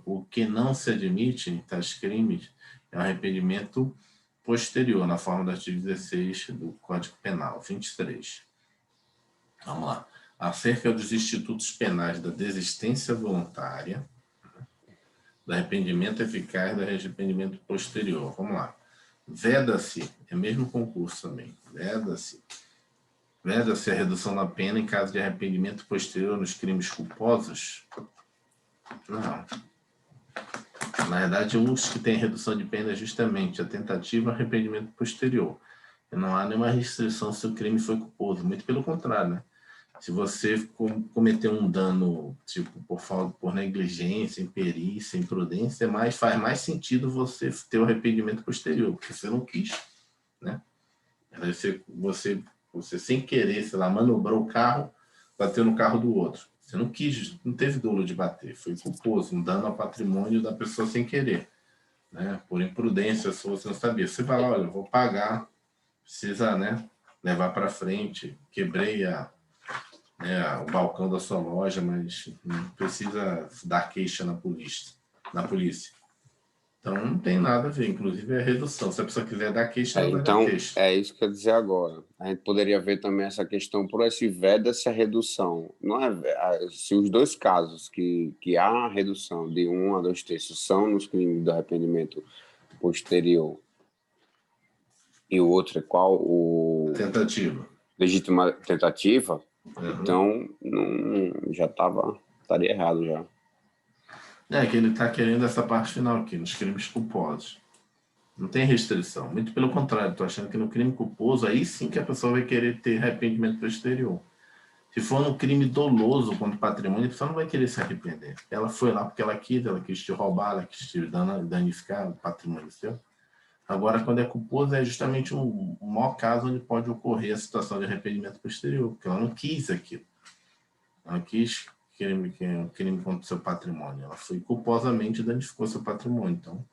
[SPEAKER 1] o que não se admite em tais crimes é o arrependimento posterior, na forma do artigo 16 do Código Penal, 23. Vamos lá. Acerca dos institutos penais da desistência voluntária, do arrependimento eficaz e do arrependimento posterior. Vamos lá. Veda-se, é mesmo concurso também, veda-se a redução da pena em caso de arrependimento posterior nos crimes culposos? Não. Na verdade, os que têm redução de pena é justamente a tentativa e arrependimento posterior. E não há nenhuma restrição se o crime foi culposo. Muito pelo contrário, né? Se você cometer um dano, tipo, por negligência, imperícia, imprudência, faz mais sentido você ter o arrependimento posterior, porque você não quis, né? Você sem querer, sei lá, manobrou o carro, bateu no carro do outro. Você não quis, não teve dolo de bater, foi culposo, um dano ao patrimônio da pessoa sem querer, né? Por imprudência, se você não sabia. Você vai lá, olha, eu vou pagar, precisa, né, levar para frente, quebrei o balcão da sua loja, mas não precisa dar queixa na polícia. Então não tem nada a ver, inclusive é redução. Se a pessoa quiser dar queixa, ela vai dar queixa.
[SPEAKER 2] É isso que eu ia dizer agora. A gente poderia ver também essa questão por esse veda-se a redução. Não é, se os dois casos que há redução de 1 a 2 terços são nos crimes do arrependimento posterior e o outro é qual?
[SPEAKER 1] Tentativa.
[SPEAKER 2] Legítima tentativa, então já estaria errado já.
[SPEAKER 1] É que ele está querendo essa parte final aqui, nos crimes culposos. Não tem restrição. Muito pelo contrário, estou achando que no crime culposo, aí sim que a pessoa vai querer ter arrependimento posterior. Se for no crime doloso contra o patrimônio, a pessoa não vai querer se arrepender. Ela foi lá porque ela quis te roubar, ela quis te danificar o patrimônio seu. Agora, quando é culposo, é justamente o maior caso onde pode ocorrer a situação de arrependimento posterior, porque ela não quis aquilo. Ela quis crime contra o seu patrimônio. Ela foi culposamente danificou seu patrimônio. Então,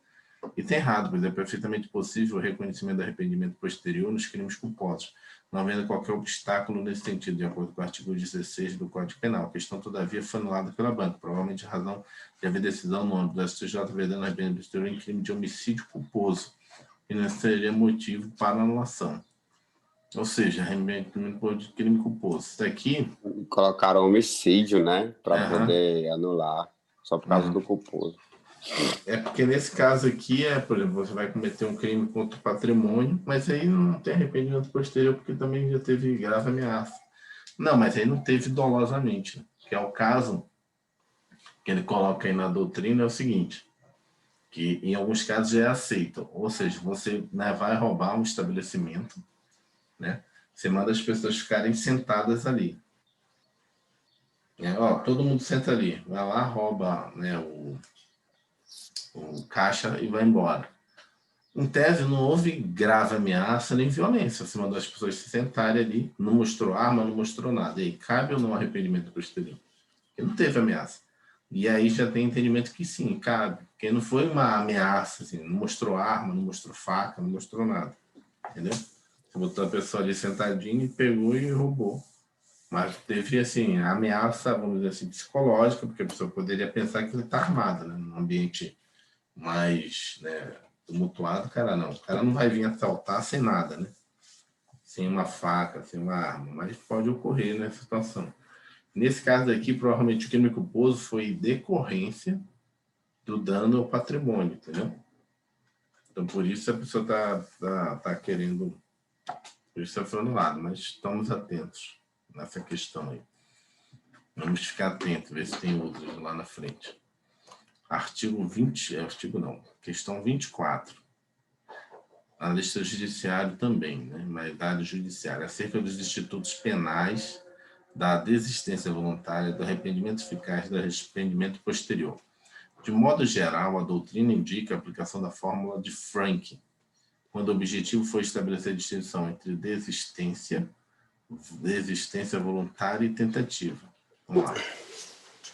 [SPEAKER 1] isso é errado, pois é perfeitamente possível o reconhecimento do arrependimento posterior nos crimes culposos, não havendo qualquer obstáculo nesse sentido, de acordo com o artigo 16 do Código Penal. A questão, todavia, foi anulada pela banca, provavelmente em razão de haver decisão no âmbito da STJ vedando arrependimento posterior em crime de homicídio culposo, e não seria motivo para anulação. Ou seja, arrependimento de crime culposo. Isso daqui...
[SPEAKER 2] Colocaram homicídio, né? Para poder anular, só por causa do culposo.
[SPEAKER 1] É porque nesse caso aqui, por exemplo, você vai cometer um crime contra o patrimônio, mas aí não tem arrependimento posterior, porque também já teve grave ameaça. Não, mas aí não teve dolosamente, que é o caso que ele coloca aí na doutrina, é o seguinte, que em alguns casos já é aceito, ou seja, você vai roubar um estabelecimento, né? Você manda as pessoas ficarem sentadas ali. Todo mundo senta ali, vai lá, rouba, né, o caixa e vai embora. Em tese, não houve grave ameaça nem violência. Você mandou as pessoas se sentarem ali, não mostrou arma, não mostrou nada. E aí, cabe ou não arrependimento posterior? Porque não teve ameaça. E aí já tem entendimento que sim, cabe. Porque não foi uma ameaça, assim, não mostrou arma, não mostrou faca, não mostrou nada. Entendeu? Você botou a pessoa ali sentadinha e pegou e roubou. Mas teve, assim, a ameaça, vamos dizer assim, psicológica, porque a pessoa poderia pensar que ele está armado, né? Num ambiente mais, né, tumultuado, cara não vai vir assaltar sem nada, né? Sem uma faca, sem uma arma, mas pode ocorrer nessa situação. Nesse caso aqui, provavelmente o crime culposo foi decorrência do dano ao patrimônio, entendeu? Então, por isso a pessoa tá querendo, por isso foi anulado, mas estamos atentos nessa questão aí. Vamos ficar atentos, ver se tem outros lá na frente. Questão 24. A lista judiciária também, né? Maioridade judiciária, acerca dos institutos penais da desistência voluntária, do arrependimento eficaz e do arrependimento posterior. De modo geral, a doutrina indica a aplicação da fórmula de Frank, quando o objetivo foi estabelecer a distinção entre desistência voluntária e tentativa. Vamos lá.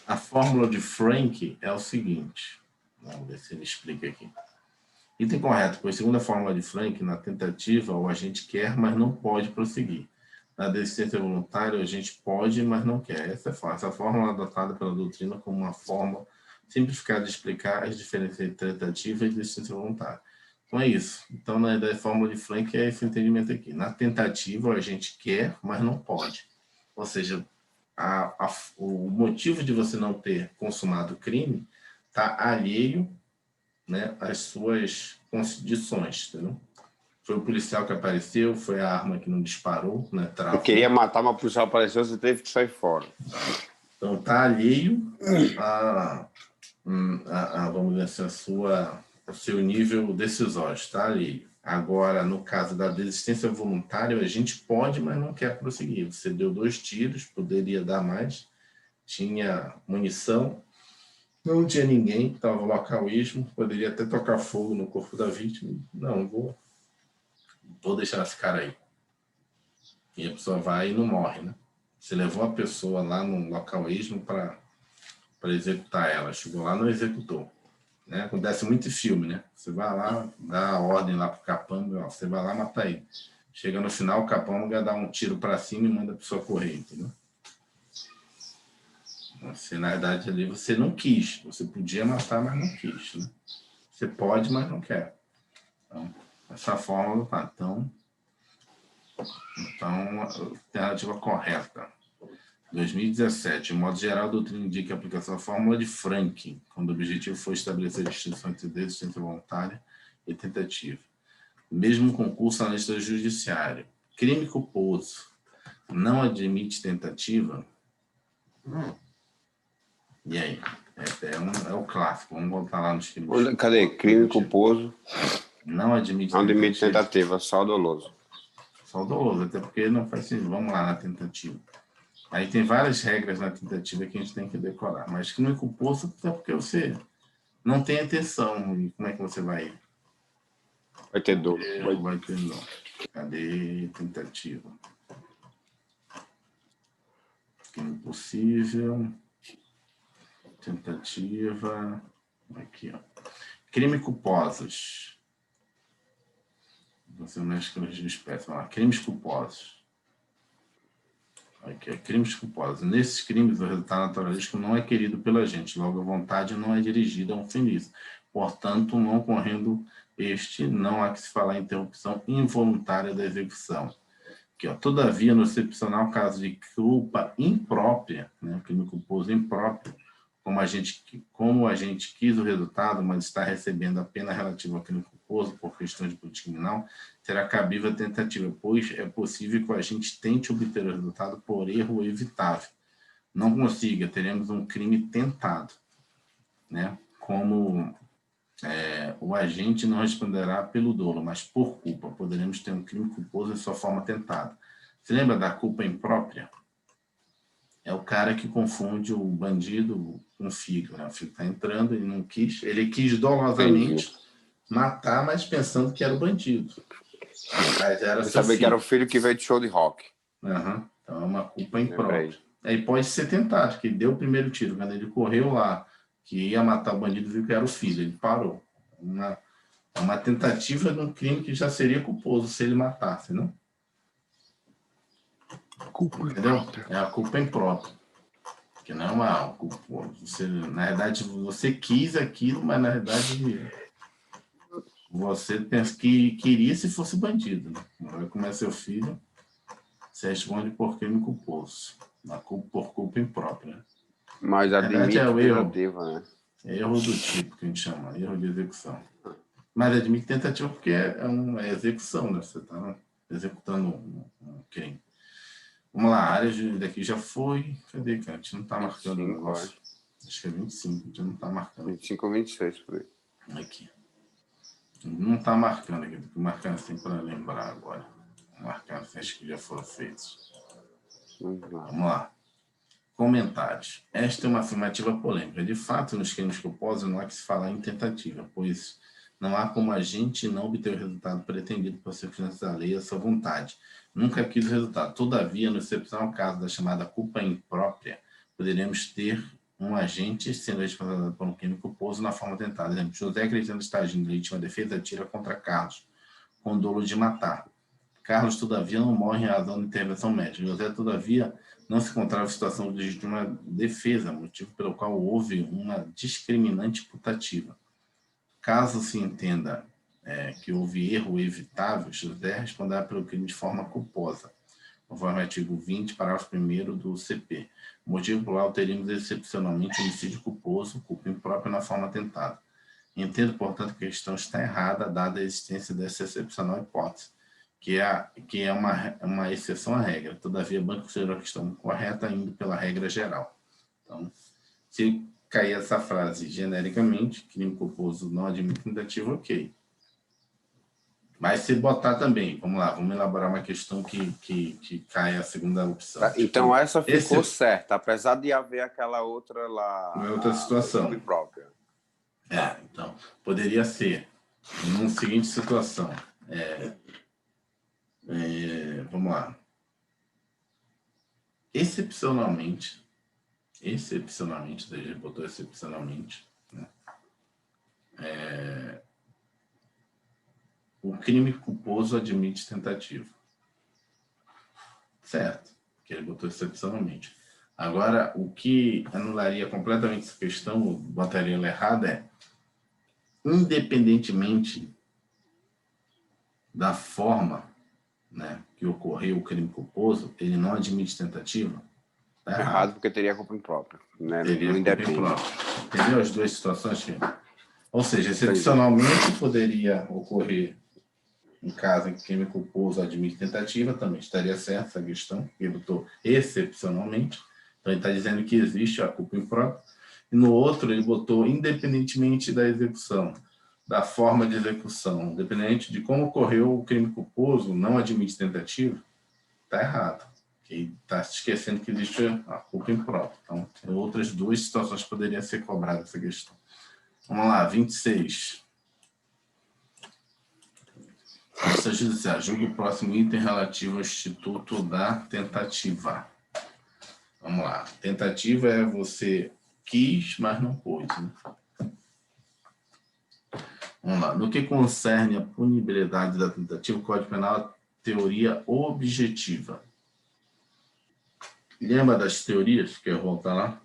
[SPEAKER 1] A fórmula de Frank é o seguinte, vamos ver se ele explica aqui. Item correto, pois segundo a fórmula de Frank, na tentativa, o agente quer, mas não pode prosseguir. Na desistência voluntária, o agente pode, mas não quer. Essa fórmula é adotada pela doutrina como uma forma simplificada de explicar as diferenças entre tentativa e desistência voluntária. Então é isso. Então, na fórmula de Frank é esse entendimento aqui. Na tentativa, o agente quer, mas não pode. Ou seja, o motivo de você não ter consumado o crime está alheio, né, as suas condições, entendeu? Foi o policial que apareceu, foi a arma que não disparou, né?
[SPEAKER 2] Eu queria matar, mas o policial apareceu, você teve que sair fora.
[SPEAKER 1] Então tá alheio vamos dizer assim, o seu nível decisório, está alheio. Agora, no caso da desistência voluntária, a gente pode, mas não quer prosseguir. Você deu 2 tiros, poderia dar mais, tinha munição, não tinha ninguém, estava no local ismo, poderia até tocar fogo no corpo da vítima. Não, vou deixar esse cara aí. E a pessoa vai e não morre, né? Você levou a pessoa lá no local ismo para executar ela. Chegou lá, não executou. Né? Acontece muito em filme, né? Você vai lá, dá a ordem lá pro capanga, você vai lá matar ele. Chega no final, o capanga dá um tiro para cima e manda a pessoa correr, entendeu? Você, na verdade, ali você não quis. Você podia matar, mas não quis, né? Você pode, mas não quer. Então, essa forma tá. Então, alternativa correta. 2017, de modo geral, a doutrina indica a aplicação da fórmula de Frank, quando o objetivo foi estabelecer a distinção entre desistência voluntária e tentativa. Mesmo concurso analista judiciário. Crime culposo não admite tentativa? E aí? É o clássico. Vamos voltar lá nos crimes.
[SPEAKER 2] Cadê? Crime culposo
[SPEAKER 1] não admite
[SPEAKER 2] tentativa, só doloso.
[SPEAKER 1] Só doloso, até porque não faz sentido. Vamos lá na tentativa. Aí tem várias regras na tentativa que a gente tem que decorar. Mas crime culposo é porque você não tem atenção. E como é que você vai
[SPEAKER 2] Vai ter dolo.
[SPEAKER 1] Vai ter dolo. Cadê tentativa? Impossível. Tentativa. Aqui, ó. Crime culposos. Você mexe com os espécies. Crimes culposos. Aqui, crimes culposos. Nesses crimes, o resultado naturalístico não é querido pela gente. Logo, a vontade não é dirigida a um fim lícito. Portanto, não ocorrendo este, não há que se falar em interrupção involuntária da execução. Aqui, ó, todavia, no excepcional caso de culpa imprópria, né, crime culposo impróprio, como a gente quis o resultado, mas está recebendo a pena relativa ao crime culposo por questão de política criminal, será cabível a tentativa, pois é possível que o agente tente obter o resultado por erro evitável. Não consiga, teremos um crime tentado, né? Como o agente não responderá pelo dolo, mas por culpa. Poderemos ter um crime culposo em sua forma tentada. Você lembra da culpa imprópria? É o cara que confunde o bandido com o filho, né? O filho está entrando, ele não quis, ele quis dolosamente matar, mas pensando que era o bandido. Mas era seu
[SPEAKER 2] filho. Que era o filho que veio de show de rock.
[SPEAKER 1] Então é uma culpa imprópria. Aí pode ser tentado, que ele deu o primeiro tiro, quando ele correu lá, que ia matar o bandido, viu que era o filho, ele parou. É uma tentativa de um crime que já seria culposo se ele matasse, não?
[SPEAKER 2] Culpa
[SPEAKER 1] imprópria. É a culpa imprópria. Que não é uma culpa. Na verdade, você quis aquilo, mas na verdade você pensa que queria se fosse bandido. Né? Como é seu filho, você responde por crime culposo. Por culpa imprópria.
[SPEAKER 2] Mas admite
[SPEAKER 1] é o
[SPEAKER 2] tentativa, né?
[SPEAKER 1] É erro do tipo que a gente chama, erro de execução. Mas admite tentativa porque é execução, né? Você está executando um crime. Vamos lá, a área daqui já foi. Cadê, cara? A gente não está marcando o negócio. Acho que é 25, a gente não está marcando.
[SPEAKER 2] 25 ou 26, por aí.
[SPEAKER 1] Aqui. Não está marcando aqui, tem que marcar assim para lembrar agora. Marcar assim, acho que já foram feitos. Vamos lá. Comentários. Esta é uma afirmativa polêmica. De fato, nos crimes culposos não há que se falar em tentativa, pois não há como a gente não obter o resultado pretendido por circunstâncias alheias à sua vontade. Nunca quis o resultado. Todavia, no excepcional caso da chamada culpa imprópria, poderemos ter um agente sendo responsável por um crime culposo na forma tentada. Por exemplo, José, acreditando estar agindo em legítima defesa, atira contra Carlos, com dolo de matar. Carlos, todavia, não morre em razão da intervenção médica. José, todavia, não se encontrava em situação de legítima defesa, motivo pelo qual houve uma discriminante putativa. Caso se entenda que houve erro evitável, José responderá pelo crime de forma culposa, conforme o artigo 20, parágrafo 1º do CP. Motivo pelo qual teríamos excepcionalmente homicídio culposo, culpa imprópria na forma tentada. Entendo, portanto, que a questão está errada, dada a existência dessa excepcional hipótese, que é uma exceção à regra. Todavia, o banco considerou a questão correta indo pela regra geral. Então, se cair essa frase genericamente, crime culposo não admite tentativa, ok. Mas se botar também, vamos lá, vamos elaborar uma questão que cai a segunda opção.
[SPEAKER 2] Então, tipo, essa ficou certa, apesar de haver aquela outra lá...
[SPEAKER 1] Uma outra situação.
[SPEAKER 2] Própria.
[SPEAKER 1] Então, poderia ser, numa seguinte situação, vamos lá. Excepcionalmente, daí já botou excepcionalmente, né? O crime culposo admite tentativa. Certo, porque ele botou excepcionalmente. Agora, o que anularia completamente essa questão, botaria ela errada, independentemente da forma, né, que ocorreu o crime culposo, ele não admite tentativa.
[SPEAKER 2] Tá errado porque teria culpa imprópria, né?
[SPEAKER 1] Teria culpa imprópria. Entendeu as duas situações? Ou seja, excepcionalmente poderia ocorrer um caso em que crime culposo admite tentativa, também estaria certa essa questão, que ele botou excepcionalmente. Então, ele está dizendo que existe a culpa imprópria. E no outro, ele botou independentemente da execução, da forma de execução, independente de como ocorreu o crime culposo, não admite tentativa, está errado. Ele está se esquecendo que existe a culpa imprópria. Então, outras duas situações poderiam ser cobradas essa questão. Vamos lá, 26. Instância judicial. Julgue o próximo item relativo ao instituto da tentativa. Vamos lá. Tentativa é você quis, mas não pôde. Né? Vamos lá. No que concerne a punibilidade da tentativa, o Código Penal, teoria objetiva. Lembra das teorias? Quer voltar lá?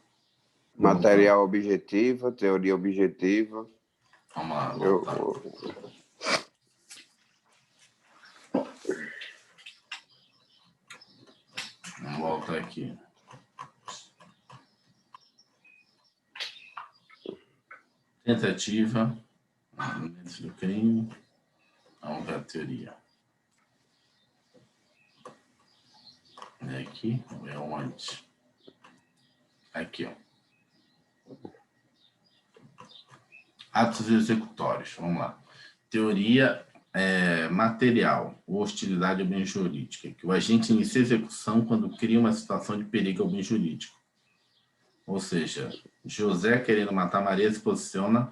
[SPEAKER 2] Material objetiva, teoria objetiva.
[SPEAKER 1] Vamos lá, Vamos voltar aqui. Tentativa, elementos do crime, vamos ver a teoria. É aqui, é onde? Aqui, ó. Atos executórios, vamos lá. Teoria material, hostilidade ao bem jurídico, que o agente inicia a execução quando cria uma situação de perigo ao bem jurídico. Ou seja, José, querendo matar Maria, se posiciona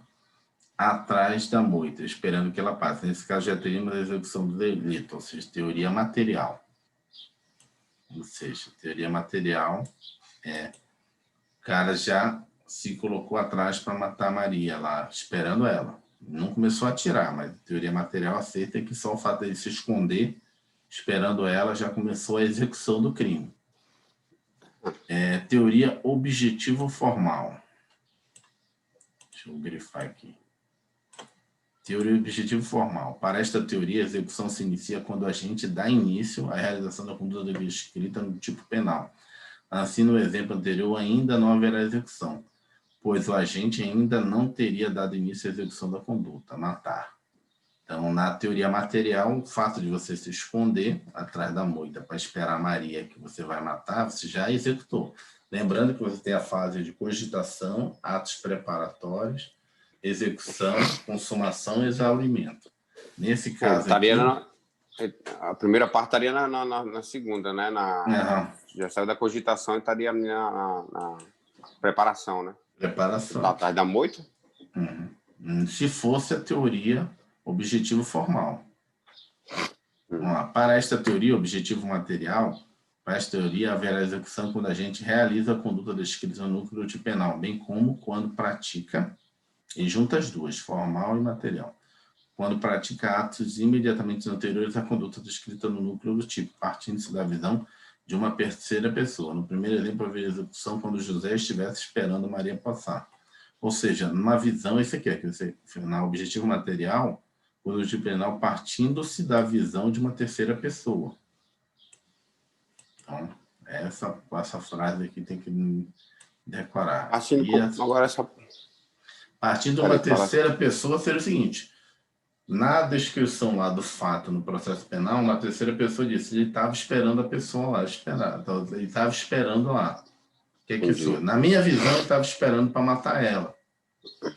[SPEAKER 1] atrás da moita, esperando que ela passe. Nesse caso, já teríamos a execução do delito, ou seja, teoria material. Ou seja, teoria material o cara já se colocou atrás para matar Maria lá, esperando ela. Não começou a atirar, mas a teoria material aceita que só o fato de ele se esconder, esperando ela, já começou a execução do crime. Teoria objetivo formal. Deixa eu grifar aqui. Teoria objetivo formal. Para esta teoria, a execução se inicia quando o agente dá início à realização da conduta devida escrita no tipo penal. Assim, no exemplo anterior, ainda não haverá execução, pois o agente ainda não teria dado início à execução da conduta, matar. Então, na teoria material, o fato de você se esconder atrás da moita para esperar a Maria que você vai matar, você já executou. Lembrando que você tem a fase de cogitação, atos preparatórios, execução, consumação e exaurimento. Nesse caso aqui...
[SPEAKER 2] A primeira parte estaria na segunda, né? Já saiu da cogitação e estaria na preparação, né?
[SPEAKER 1] Preparação.
[SPEAKER 2] Atrás da moita?
[SPEAKER 1] Se fosse a teoria objetivo formal. Vamos lá. Para esta teoria, objetivo material, para esta teoria, haverá execução quando a gente realiza a conduta descrita no núcleo de penal, bem como quando pratica, e junta as duas, formal e material, quando pratica atos imediatamente anteriores à conduta descrita no núcleo do tipo, partindo-se da visão de uma terceira pessoa. No primeiro exemplo, haveria execução quando José estivesse esperando Maria passar. Ou seja, numa visão, esse aqui, na objetivo material, o tipo penal partindo-se da visão de uma terceira pessoa. Então, essa frase aqui tem que decorar. Partindo de uma terceira pessoa seria o seguinte: na descrição lá do fato no processo penal, uma terceira pessoa disse ele estava esperando a pessoa lá, então, ele estava esperando lá. O que foi? Na minha visão, ele estava esperando para matar ela.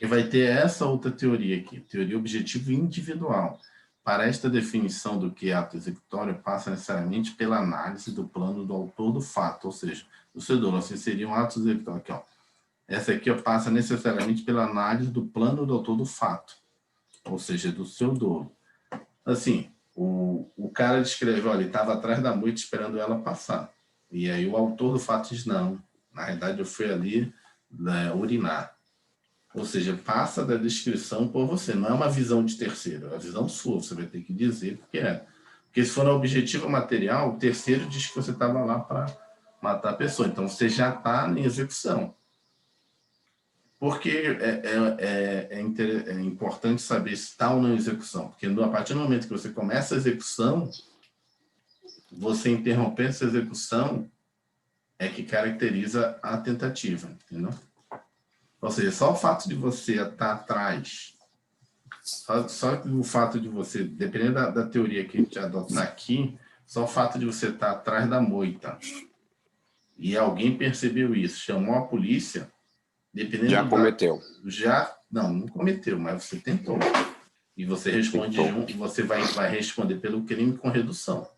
[SPEAKER 1] E vai ter essa outra teoria aqui, teoria objetivo individual. Para esta definição do que é ato executório, passa necessariamente pela análise do plano do autor do fato, ou seja, do seu dolo. Assim, seria um ato executório. Aqui, ó. Essa aqui passa necessariamente pela análise do plano do autor do fato, ou seja, do seu dolo. Assim, o cara descreveu, olha, ele estava atrás da moita esperando ela passar. E aí o autor do fato diz, não, na realidade eu fui ali urinar. Ou seja, passa da descrição por você. Não é uma visão de terceiro, é uma visão sua. Você vai ter que dizer porque é. Porque se for no objetivo material, o terceiro diz que você estava lá para matar a pessoa. Então, você já está em execução. Porque é importante saber se está ou não em execução. Porque a partir do momento que você começa a execução, você interromper essa execução é que caracteriza a tentativa, entendeu? Ou seja, só o fato de você estar atrás, só o fato de você, dependendo da teoria que a gente adotar aqui, só o fato de você estar atrás da moita e alguém percebeu isso, chamou a polícia, dependendo
[SPEAKER 2] já cometeu.
[SPEAKER 1] Não cometeu, mas você tentou. E você responde você vai responder pelo crime com redução.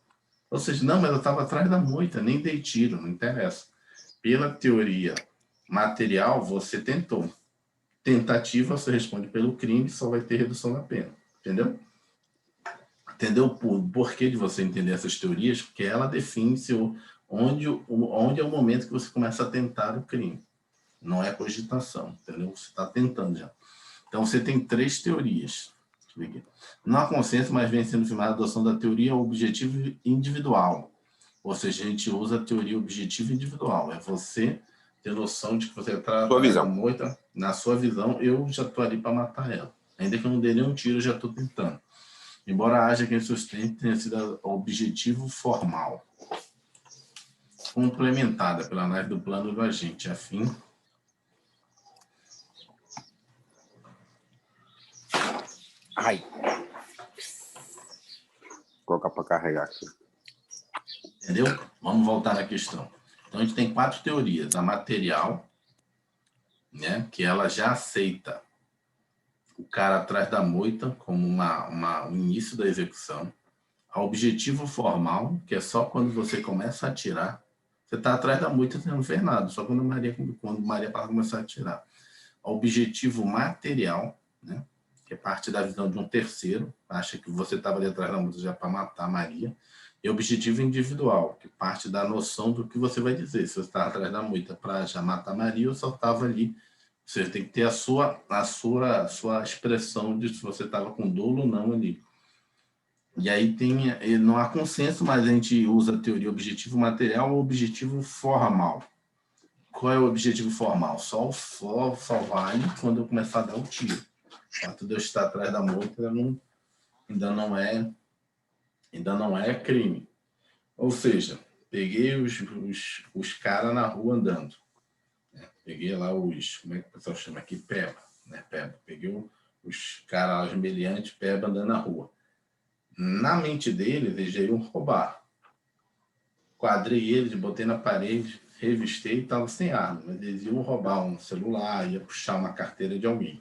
[SPEAKER 1] Ou seja, não, mas eu estava atrás da moita, nem dei tiro, não interessa. Pela teoria material, você tentou. Tentativa, você responde pelo crime, só vai ter redução da pena. Entendeu? Entendeu o porquê de você entender essas teorias? Porque ela define onde é o momento que você começa a tentar o crime. Não é cogitação, entendeu? Você está tentando já. Então, você tem 3 teorias. Deixa eu ver aqui. Não há consenso, mas vem sendo firmada a adoção da teoria objetivo individual. Ou seja, a gente usa a teoria objetiva individual. É você ter noção de que você está atrás da moita. Na sua visão, eu já estou ali para matar ela. Ainda que eu não dê nenhum tiro, eu já estou tentando. Embora haja quem sustente tenha sido objetivo formal. Complementada pela análise do plano do agente, a fim
[SPEAKER 2] Vou colocar para carregar aqui.
[SPEAKER 1] Entendeu? Vamos voltar na questão. Então, a gente tem 4 teorias. A material, né, que ela já aceita o cara atrás da moita como o início da execução. A objetivo formal, que é só quando você começa a atirar. Você está atrás da moita, você não fez nada, só quando Maria para começar a atirar. O objetivo material, né, que é parte da visão de um terceiro, acha que você estava ali atrás da moita já para matar a Maria. E o objetivo individual, que parte da noção do que você vai dizer. Se você está atrás da moita para já matar a Maria, ou só estava ali. Você tem que ter a sua expressão de se você estava com dolo ou não ali. E aí não há consenso, mas a gente usa a teoria objetivo material ou objetivo formal. Qual é o objetivo formal? Só vale quando eu começar a dar o tiro. O fato de eu estar atrás da moita ainda não é crime. Ou seja, peguei os caras na rua andando. Peguei lá como é que o pessoal chama aqui? Peba. Né? Peba. Peguei os caras meliantes, peba, andando na rua. Na mente deles, eles já iam roubar. Quadrei eles, botei na parede, revistei e estava sem arma. Mas eles iam roubar um celular, ia puxar uma carteira de alguém.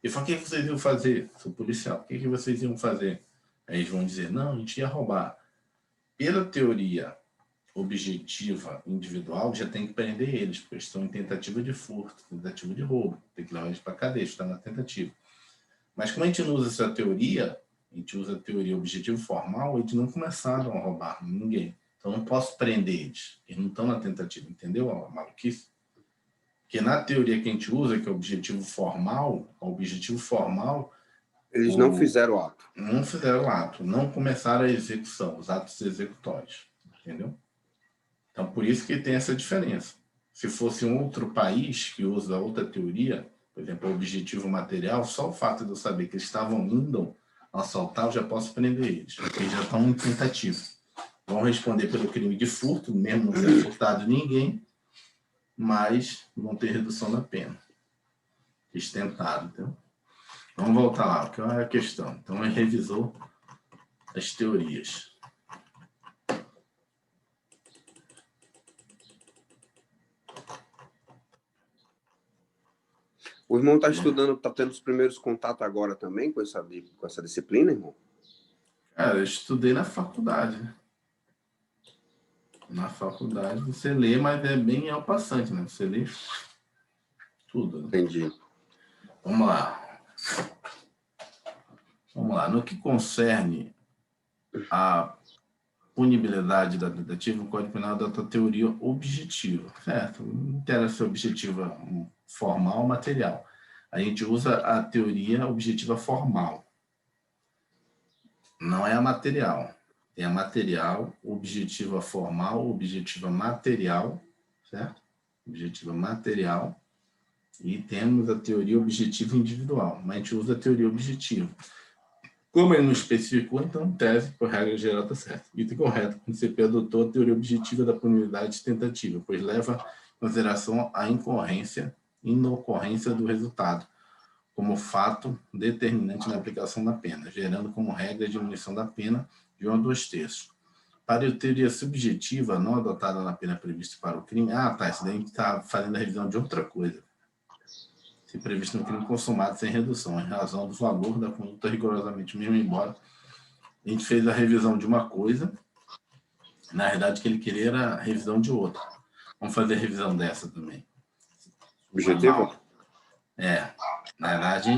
[SPEAKER 1] E falei, o que vocês iam fazer? Sou policial. O que vocês iam fazer? Aí eles vão dizer, não, a gente ia roubar. Pela teoria objetiva individual, já tem que prender eles, porque eles estão em tentativa de furto, tentativa de roubo. Tem que levar eles para a cadeia, está na tentativa. Mas como a gente não usa essa teoria, a gente usa a teoria objetivo formal, eles não começaram a roubar ninguém. Então, não posso prender eles. Eles não estão na tentativa, entendeu a maluquice? Porque na teoria que a gente usa, que é o objetivo formal,
[SPEAKER 2] eles não fizeram o ato.
[SPEAKER 1] Não fizeram o ato, não começaram a execução, os atos executórios, entendeu? Então, por isso que tem essa diferença. Se fosse um outro país que usa outra teoria, por exemplo, o objetivo material, só o fato de eu saber que eles estavam indo assaltar, eu já posso prender eles, porque já estão em tentativa. Vão responder pelo crime de furto, mesmo não ter furtado ninguém, mas vão ter redução da pena. Eles tentaram, então. Vamos voltar lá, que é a questão. Então, ele revisou as teorias.
[SPEAKER 2] O irmão está estudando, está tendo os primeiros contatos agora também com essa disciplina, irmão?
[SPEAKER 1] Cara, eu estudei na faculdade, né? Na faculdade você lê, mas é bem ao passante, né? Você lê tudo. Né?
[SPEAKER 2] Entendi.
[SPEAKER 1] Vamos lá. No que concerne a punibilidade da tentativa, o Código Penal adota a teoria objetiva, certo? Não interessa se é objetiva formal ou material. A gente usa a teoria objetiva formal. Não é a material. Tem a material, objetiva formal, objetiva material, certo? Objetiva material. E temos a teoria objetiva individual. Mas a gente usa a teoria objetiva. Como ele não especificou, então, tese, por regra geral, está certo. Item correto, o CP adotou a teoria objetiva da punibilidade de tentativa, pois leva em consideração a inocorrência do resultado, como fato determinante na aplicação da pena, gerando como regra a diminuição da pena de 1 a 2/3. Para a teoria subjetiva, não adotada na pena prevista para o crime, isso daí a gente está fazendo a revisão de outra coisa. Se previsto no crime consumado sem redução, em razão do valor da conduta rigorosamente mesmo, embora a gente fez a revisão de uma coisa, na verdade, que ele queria era a revisão de outra. Vamos fazer a revisão dessa também.
[SPEAKER 2] Objetivo?
[SPEAKER 1] Na verdade,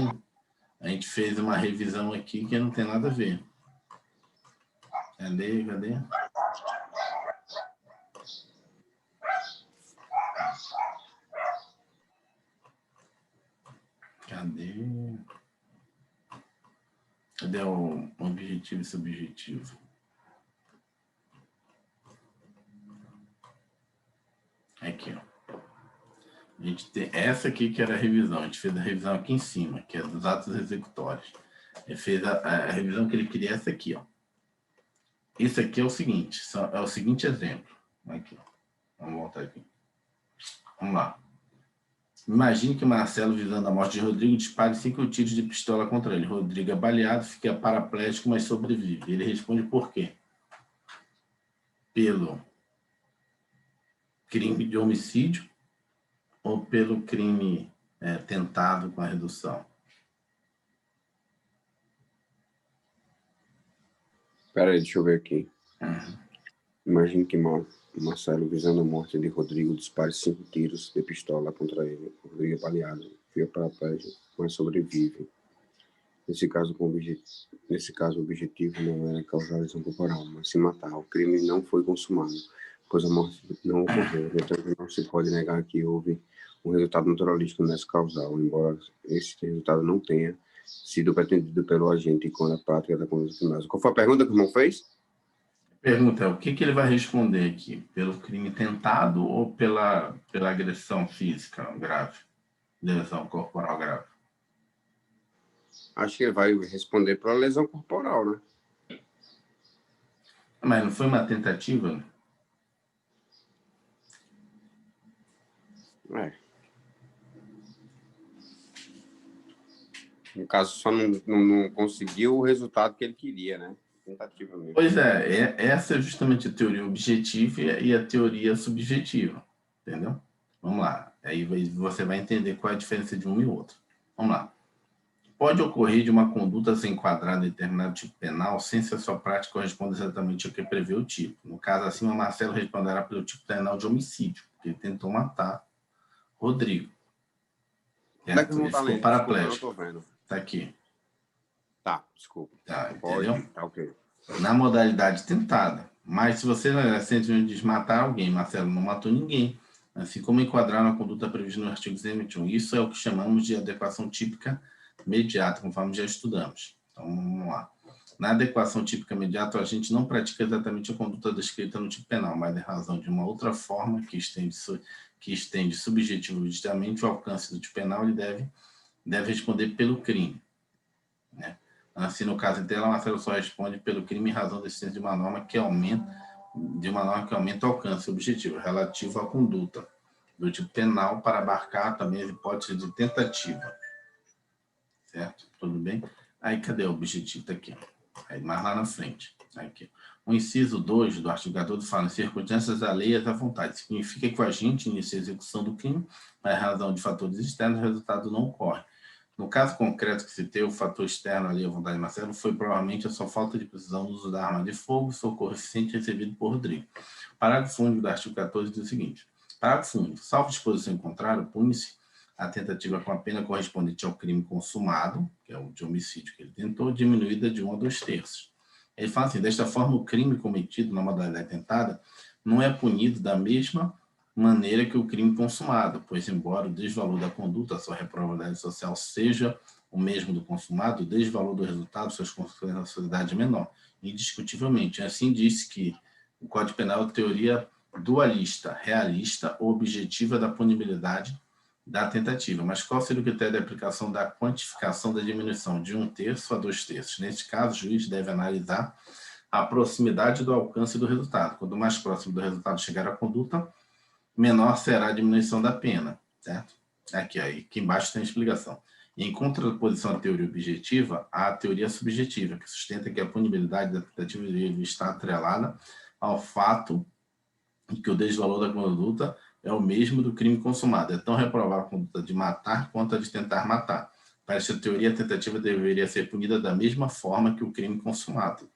[SPEAKER 1] a gente fez uma revisão aqui que não tem nada a ver. Cadê? Cadê o objetivo e subjetivo? Aqui, ó. A gente tem essa aqui que era a revisão. A gente fez a revisão aqui em cima, que é dos atos executórios. Ele fez a revisão que ele queria, essa aqui, ó. Isso aqui é o seguinte, é o seguinte exemplo. Aqui, ó. Vamos voltar aqui. Vamos lá. Imagine que Marcelo, visando a morte de Rodrigo, dispare 5 tiros de pistola contra ele. Rodrigo é baleado, fica paraplégico, mas sobrevive. Ele responde por quê? Pelo crime de homicídio ou pelo crime tentado com a redução?
[SPEAKER 2] Espera aí, deixa eu ver aqui. Imagine que Marcelo, visando a morte de Rodrigo, dispare 5 tiros de pistola contra ele. Rodrigo é baleado, fica paraplégico, mas sobrevive. Nesse caso, o objetivo não era causar lesão corporal, mas se matar. O crime não foi consumado, pois a morte não ocorreu. Portanto, não se pode negar que houve um resultado naturalístico nessa causal, embora esse resultado não tenha sido pretendido pelo agente com a prática da conduta criminosa. Qual foi a pergunta que o irmão fez?
[SPEAKER 1] Pergunta, o que ele vai responder aqui? Pelo crime tentado ou pela agressão física grave? Lesão corporal grave?
[SPEAKER 2] Acho que ele vai responder pela lesão corporal, né?
[SPEAKER 1] Mas não foi uma tentativa?
[SPEAKER 2] No caso, só não conseguiu o resultado que ele queria, né? Tentativa mesmo.
[SPEAKER 1] Pois essa é justamente a teoria objetiva e a teoria subjetiva, entendeu? Vamos lá, aí você vai entender qual é a diferença de um e outro. Vamos lá. Pode ocorrer de uma conduta ser enquadrada em determinado tipo penal sem se a sua prática corresponda exatamente ao que prevê o tipo. No caso acima, Marcelo responderá pelo tipo penal de homicídio, porque ele tentou matar Rodrigo.
[SPEAKER 2] Como é que
[SPEAKER 1] ele ficou paraplégico.
[SPEAKER 2] Desculpa, eu não tô vendo.
[SPEAKER 1] Tá aqui.
[SPEAKER 2] Tá, desculpa.
[SPEAKER 1] Tá, entendeu?
[SPEAKER 2] Tá, ok.
[SPEAKER 1] Na modalidade tentada. Mas se você sente desmatar alguém, Marcelo não matou ninguém, assim como enquadrar na conduta prevista no artigo 221. Isso é o que chamamos de adequação típica imediata, conforme já estudamos. Então, vamos lá. Na adequação típica imediata, a gente não pratica exatamente a conduta descrita no tipo penal, mas em razão de uma outra forma que estende subjetivamente o alcance do tipo penal, ele deve responder pelo crime, né? Assim, no caso dela, Marcelo só responde pelo crime em razão da existência de uma norma que aumenta o alcance objetivo relativo à conduta do tipo penal para abarcar também as hipóteses de tentativa. Certo? Tudo bem? Aí, cadê o objetivo? Está aqui. Aí, mais lá na frente. Aqui. O inciso 2 do artigo 14 fala em circunstâncias alheias à vontade. Significa que o agente inicia a execução do crime, mas em razão de fatores externos, o resultado não ocorre. No caso concreto que citei, o fator externo ali à vontade de Marcelo foi provavelmente a sua falta de precisão no uso da arma de fogo, socorro eficiente recebido por Rodrigo. Parágrafo único do artigo 14 diz o seguinte: parágrafo único. Salvo disposição em contrário, pune-se a tentativa com a pena correspondente ao crime consumado, que é o de homicídio que ele tentou, diminuída de 1 a 2/3. Ele fala assim: desta forma, o crime cometido na modalidade tentada não é punido da mesma maneira que o crime consumado, pois, embora o desvalor da conduta, sua reprovabilidade social, seja o mesmo do consumado, o desvalor do resultado, suas consequências na sociedade é menor, indiscutivelmente. Assim, disse que o Código Penal é a teoria dualista, realista ou objetiva da punibilidade da tentativa. Mas qual seria o critério de aplicação da quantificação da diminuição de 1/3 a 2/3? Neste caso, o juiz deve analisar a proximidade do alcance do resultado. Quanto mais próximo do resultado chegar a conduta, menor será a diminuição da pena, certo? Aqui embaixo tem a explicação. Em contraposição à teoria objetiva, há a teoria subjetiva, que sustenta que a punibilidade da tentativa deve estar atrelada ao fato de que o desvalor da conduta é o mesmo do crime consumado. É tão reprovável a conduta de matar quanto a de tentar matar. Para esta teoria, a tentativa deveria ser punida da mesma forma que o crime consumado.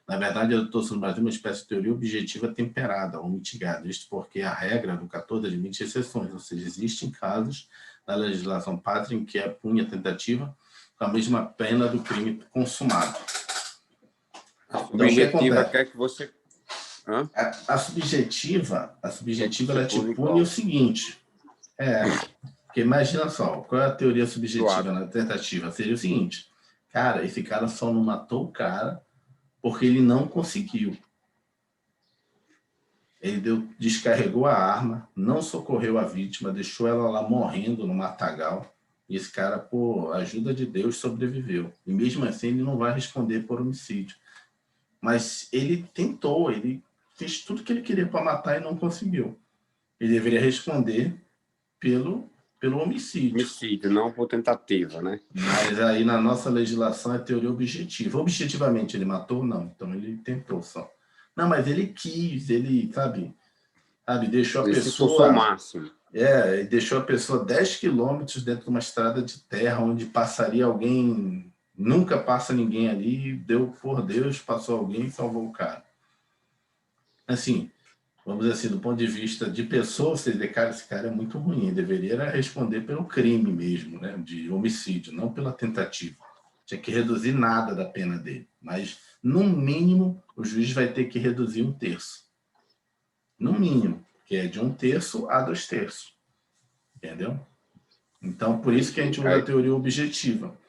[SPEAKER 1] Na verdade, adotou-se no Brasil uma espécie de teoria objetiva temperada ou mitigada, isto porque a regra do 14 admite exceções, ou seja, existem casos na legislação pátria em que pune a tentativa com a mesma pena do crime consumado.
[SPEAKER 2] A subjetiva quer que você...
[SPEAKER 1] A subjetiva ela te pune o seguinte. Porque imagina só, qual é a teoria subjetiva na tentativa? Seria o seguinte, cara, esse cara só não matou o cara porque ele não conseguiu. Ele descarregou a arma, não socorreu a vítima, deixou ela lá morrendo no matagal, e esse cara, por ajuda de Deus, sobreviveu. E mesmo assim ele não vai responder por homicídio. Mas ele tentou, ele fez tudo que ele queria para matar e não conseguiu. Ele deveria responder pelo homicídio.
[SPEAKER 2] Homicídio, não por tentativa, né?
[SPEAKER 1] Mas aí na nossa legislação é teoria objetiva. Objetivamente ele matou? Não. Então ele tentou só. Não, mas ele quis, ele, sabe, deixou a pessoa...
[SPEAKER 2] o máximo.
[SPEAKER 1] Deixou a pessoa 10 quilômetros dentro de uma estrada de terra onde passaria alguém... Nunca passa ninguém ali, deu por Deus, passou alguém e salvou o cara. Assim, vamos dizer assim, do ponto de vista de pessoa, você dizer, cara, esse cara é muito ruim, ele deveria responder pelo crime mesmo, né, de homicídio, não pela tentativa. Tinha que reduzir nada da pena dele, mas, no mínimo, o juiz vai ter que reduzir 1/3. No mínimo, que é de 1/3 a 2/3. Entendeu? Então, por isso que a gente usa a teoria objetiva.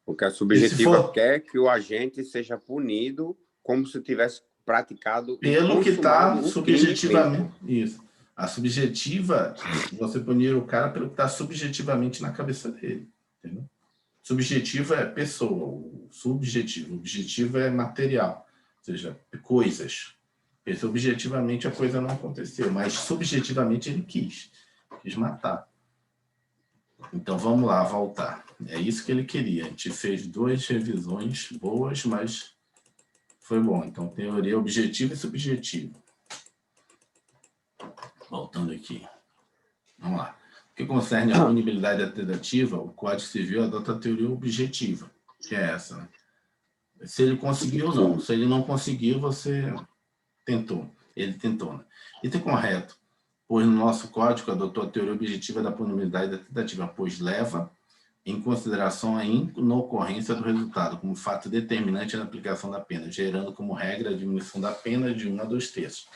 [SPEAKER 2] Porque a subjetiva quer que o agente seja punido como se tivesse praticado
[SPEAKER 1] pelo que está subjetivamente. Isso. A subjetiva, você punir o cara pelo que está subjetivamente na cabeça dele. Entendeu? Subjetiva é pessoa, subjetivo. Objetivo é material, ou seja, coisas. Porque objetivamente a coisa não aconteceu, mas subjetivamente ele quis matar. Então vamos lá, voltar. É isso que ele queria. A gente fez 2 revisões boas, mas foi bom. Então, teoria objetiva e subjetiva. Voltando aqui. Vamos lá. O que concerne a punibilidade alternativa, o Código Civil adota a teoria objetiva, que é essa, né? Se ele conseguiu ou não. Se ele não conseguiu, você tentou. Ele tentou, né? Isso é correto, pois no nosso código adotou a teoria objetiva da punibilidade alternativa, pois leva em consideração a inocorrência do resultado como fato determinante na aplicação da pena, gerando como regra a diminuição da pena de 1 a 2/3.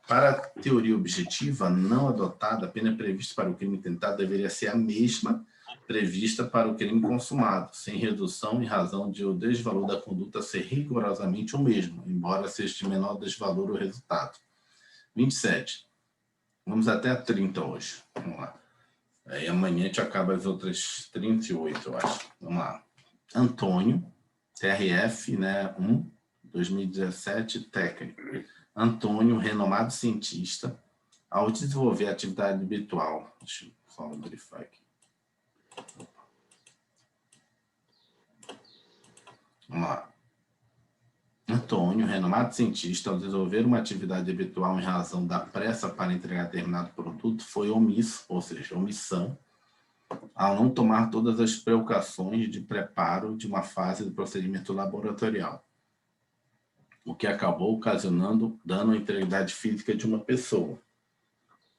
[SPEAKER 1] Para a teoria objetiva não adotada, a pena prevista para o crime tentado deveria ser a mesma prevista para o crime consumado, sem redução em razão de o desvalor da conduta ser rigorosamente o mesmo, embora seja de menor desvalor o resultado. 27. Vamos até a 30 hoje. Vamos lá. Aí amanhã a gente acaba as outras 38, eu acho. Vamos lá. Antônio, TRF, né, 1, 2017, técnico. Antônio, renomado cientista, ao desenvolver a atividade habitual. Deixa eu só verificar aqui. Vamos lá. Antônio, renomado cientista, ao desenvolver uma atividade habitual em razão da pressa para entregar determinado produto, foi omisso, ou seja, omissão, ao não tomar todas as precauções de preparo de uma fase do procedimento laboratorial, o que acabou ocasionando dano à integridade física de uma pessoa.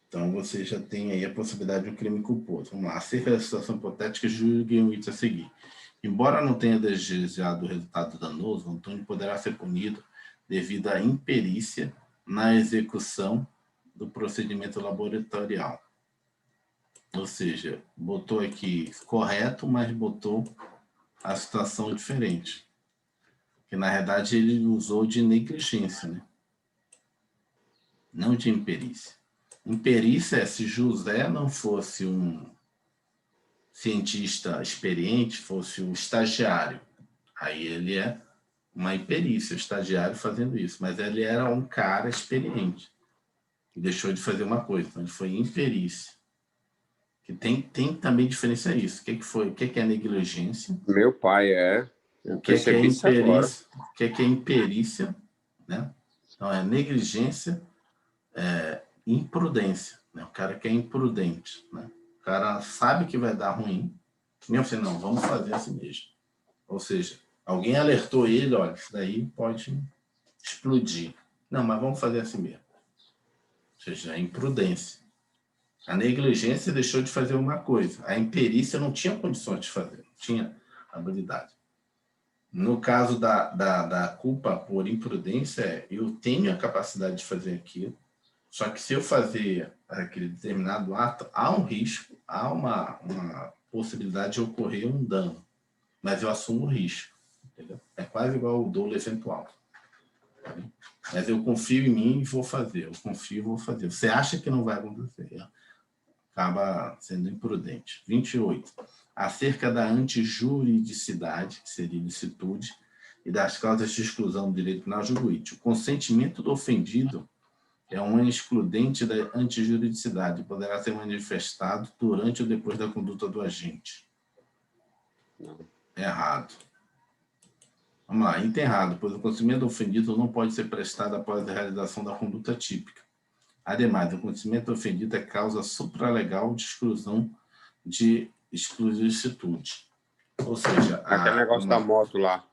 [SPEAKER 1] Então, você já tem aí a possibilidade de um crime culposo. Vamos lá. Acerca da situação hipotética, julguem o item a seguir. Embora não tenha desejado o resultado danoso, Antônio poderá ser punido devido à imperícia na execução do procedimento laboratorial. Ou seja, botou aqui correto, mas botou a situação diferente. Que, na verdade, ele usou de negligência, né? Não de imperícia. Imperícia é se José não fosse um cientista experiente, fosse um estagiário. Aí ele é uma imperícia, o estagiário fazendo isso. Mas ele era um cara experiente. E deixou de fazer uma coisa. Então, ele foi imperícia. Que tem também diferença isso. O que é negligência?
[SPEAKER 2] Meu pai é.
[SPEAKER 1] O que é imperícia? O que é imperícia? Né? Então, é negligência, imprudência. Né? O cara que é imprudente. Né? O cara sabe que vai dar ruim. E você, não, vamos fazer assim mesmo. Ou seja, alguém alertou ele, olha, isso daí pode explodir. Não, mas vamos fazer assim mesmo. Ou seja, a imprudência. A negligência deixou de fazer uma coisa. A imperícia não tinha condições de fazer, não tinha habilidade. No caso da culpa por imprudência, eu tenho a capacidade de fazer aquilo, só que se eu fazer aquele determinado ato, há um risco, há uma possibilidade de ocorrer um dano, mas eu assumo o risco, entendeu? É quase igual o dolo eventual. Mas eu confio em mim e vou fazer, eu confio e vou fazer. Você acha que não vai acontecer, acaba sendo imprudente. 28. Acerca da antijuridicidade, que seria ilicitude, e das causas de exclusão do direito penal, julgo o consentimento do ofendido é um excludente da antijuridicidade, poderá ser manifestado durante ou depois da conduta do agente. Errado. Vamos lá, errado, pois o consentimento do ofendido não pode ser prestado após a realização da conduta típica. Ademais, o consentimento do ofendido é causa supralegal de exclusão de exclusividade. Ou seja...
[SPEAKER 2] Aquele negócio da moto lá.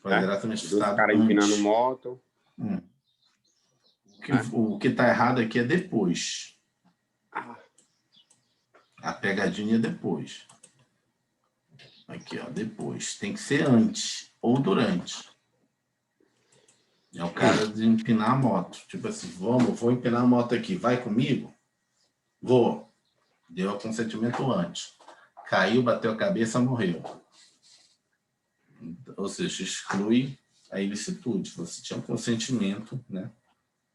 [SPEAKER 1] Poderá ser manifestado
[SPEAKER 2] dos caras empinando moto.
[SPEAKER 1] O que está errado aqui é depois. A pegadinha é depois. Aqui, ó, depois. Tem que ser antes ou durante. É o cara de empinar a moto. Tipo assim, vou empinar a moto aqui. Vai comigo? Vou. Deu o consentimento antes. Caiu, bateu a cabeça, morreu. Ou seja, exclui a ilicitude. Você tinha um consentimento, né?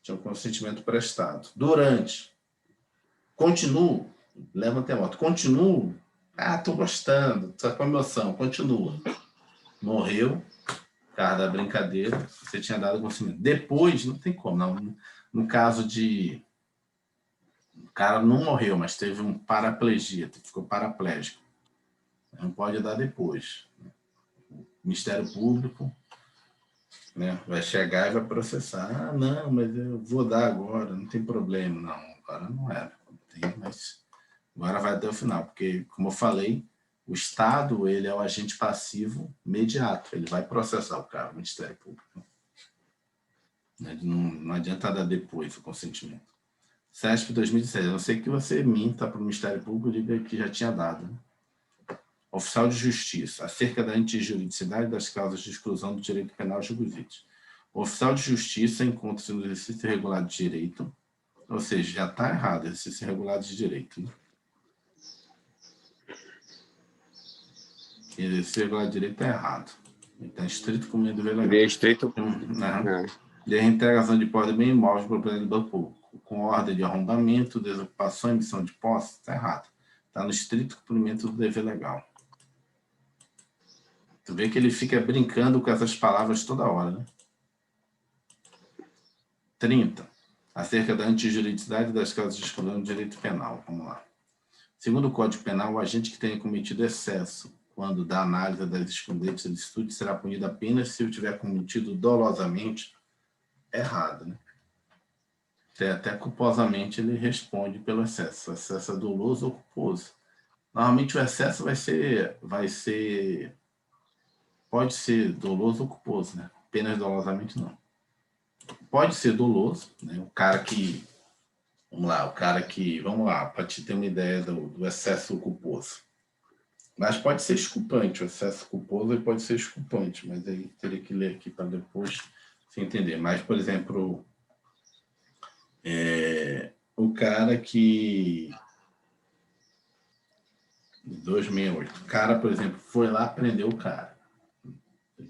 [SPEAKER 1] Tinha um consentimento prestado. Durante. Continuo. Levanta a moto. Continuo. Tô gostando. Tô com emoção. Continua. Morreu. Cara da brincadeira. Você tinha dado consentimento. Depois, não tem como. Não. No caso de... O cara não morreu, mas teve um paraplegia. Ficou paraplégico. Não pode dar depois. O Ministério Público, né, vai chegar e vai processar. Não, mas eu vou dar agora, não tem problema. Não, agora não era. Mas agora vai até o final, porque, como eu falei, o Estado ele é o agente passivo imediato. Ele vai processar o cara, o Ministério Público. Não adianta dar depois o consentimento. CESP 2016, a não ser que você minta para o Ministério Público e diga que já tinha dado. Né? Oficial de Justiça, acerca da antijuridicidade das causas de exclusão do direito penal julgosite. O oficial de Justiça encontra-se no exercício irregular de direito, ou seja, já está errado, exercício irregular de direito. Né? Exercício irregular de direito é errado. Ele está estrito com o dever legal.
[SPEAKER 2] Ele é estrito.
[SPEAKER 1] De reintegração de posse de bem imóvel de propriedade do público, com ordem de arrombamento, desocupação, emissão de posse, está errado. Está no estrito cumprimento do dever legal. Tu vê que ele fica brincando com essas palavras toda hora, né? 30. Acerca da antijuridicidade das causas de exclusão do direito penal. Vamos lá. Segundo o Código Penal, o agente que tenha cometido excesso quando da análise das excludentes de licitude será punido apenas se o tiver cometido dolosamente errado, né? Até culposamente ele responde pelo excesso. O excesso é doloso ou culposo. Normalmente o excesso pode ser doloso ou culposo, né? Apenas dolosamente não. Pode ser doloso, né? O cara que... Vamos lá, para te ter uma ideia do excesso culposo. Mas pode ser exculpante, o excesso culposo ele pode ser exculpante, mas aí teria que ler aqui para depois se entender. Mas, por exemplo, o cara que... 268. O cara, por exemplo, foi lá, prendeu o cara.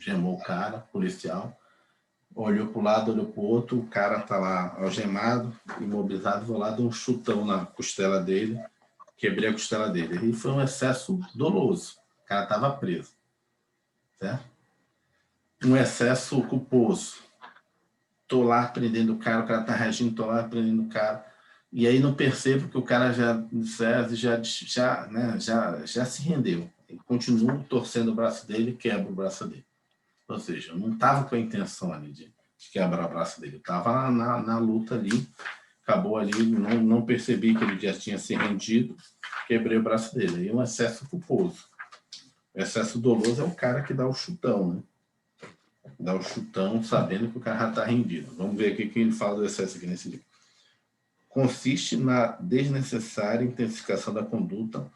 [SPEAKER 1] Gemou o cara, policial, olhou para o lado, olhou para o outro, o cara está lá algemado, imobilizado, vou lá, dou um chutão na costela dele, quebrei a costela dele. E foi um excesso doloso. O cara estava preso. Certo? Um excesso culposo. Estou lá prendendo o cara está reagindo, estou lá prendendo o cara. E aí não percebo que o cara já se rendeu. Ele continua torcendo o braço dele e quebra o braço dele. Ou seja, eu não estava com a intenção ali de quebrar o braço dele. Eu estava na luta ali, acabou ali, não percebi que ele já tinha se rendido, quebrei o braço dele. Aí é um excesso culposo. O excesso doloso é o cara que dá o chutão, né? Dá o chutão sabendo que o cara já está rendido. Vamos ver aqui o que ele fala do excesso aqui nesse livro. Consiste na desnecessária intensificação da conduta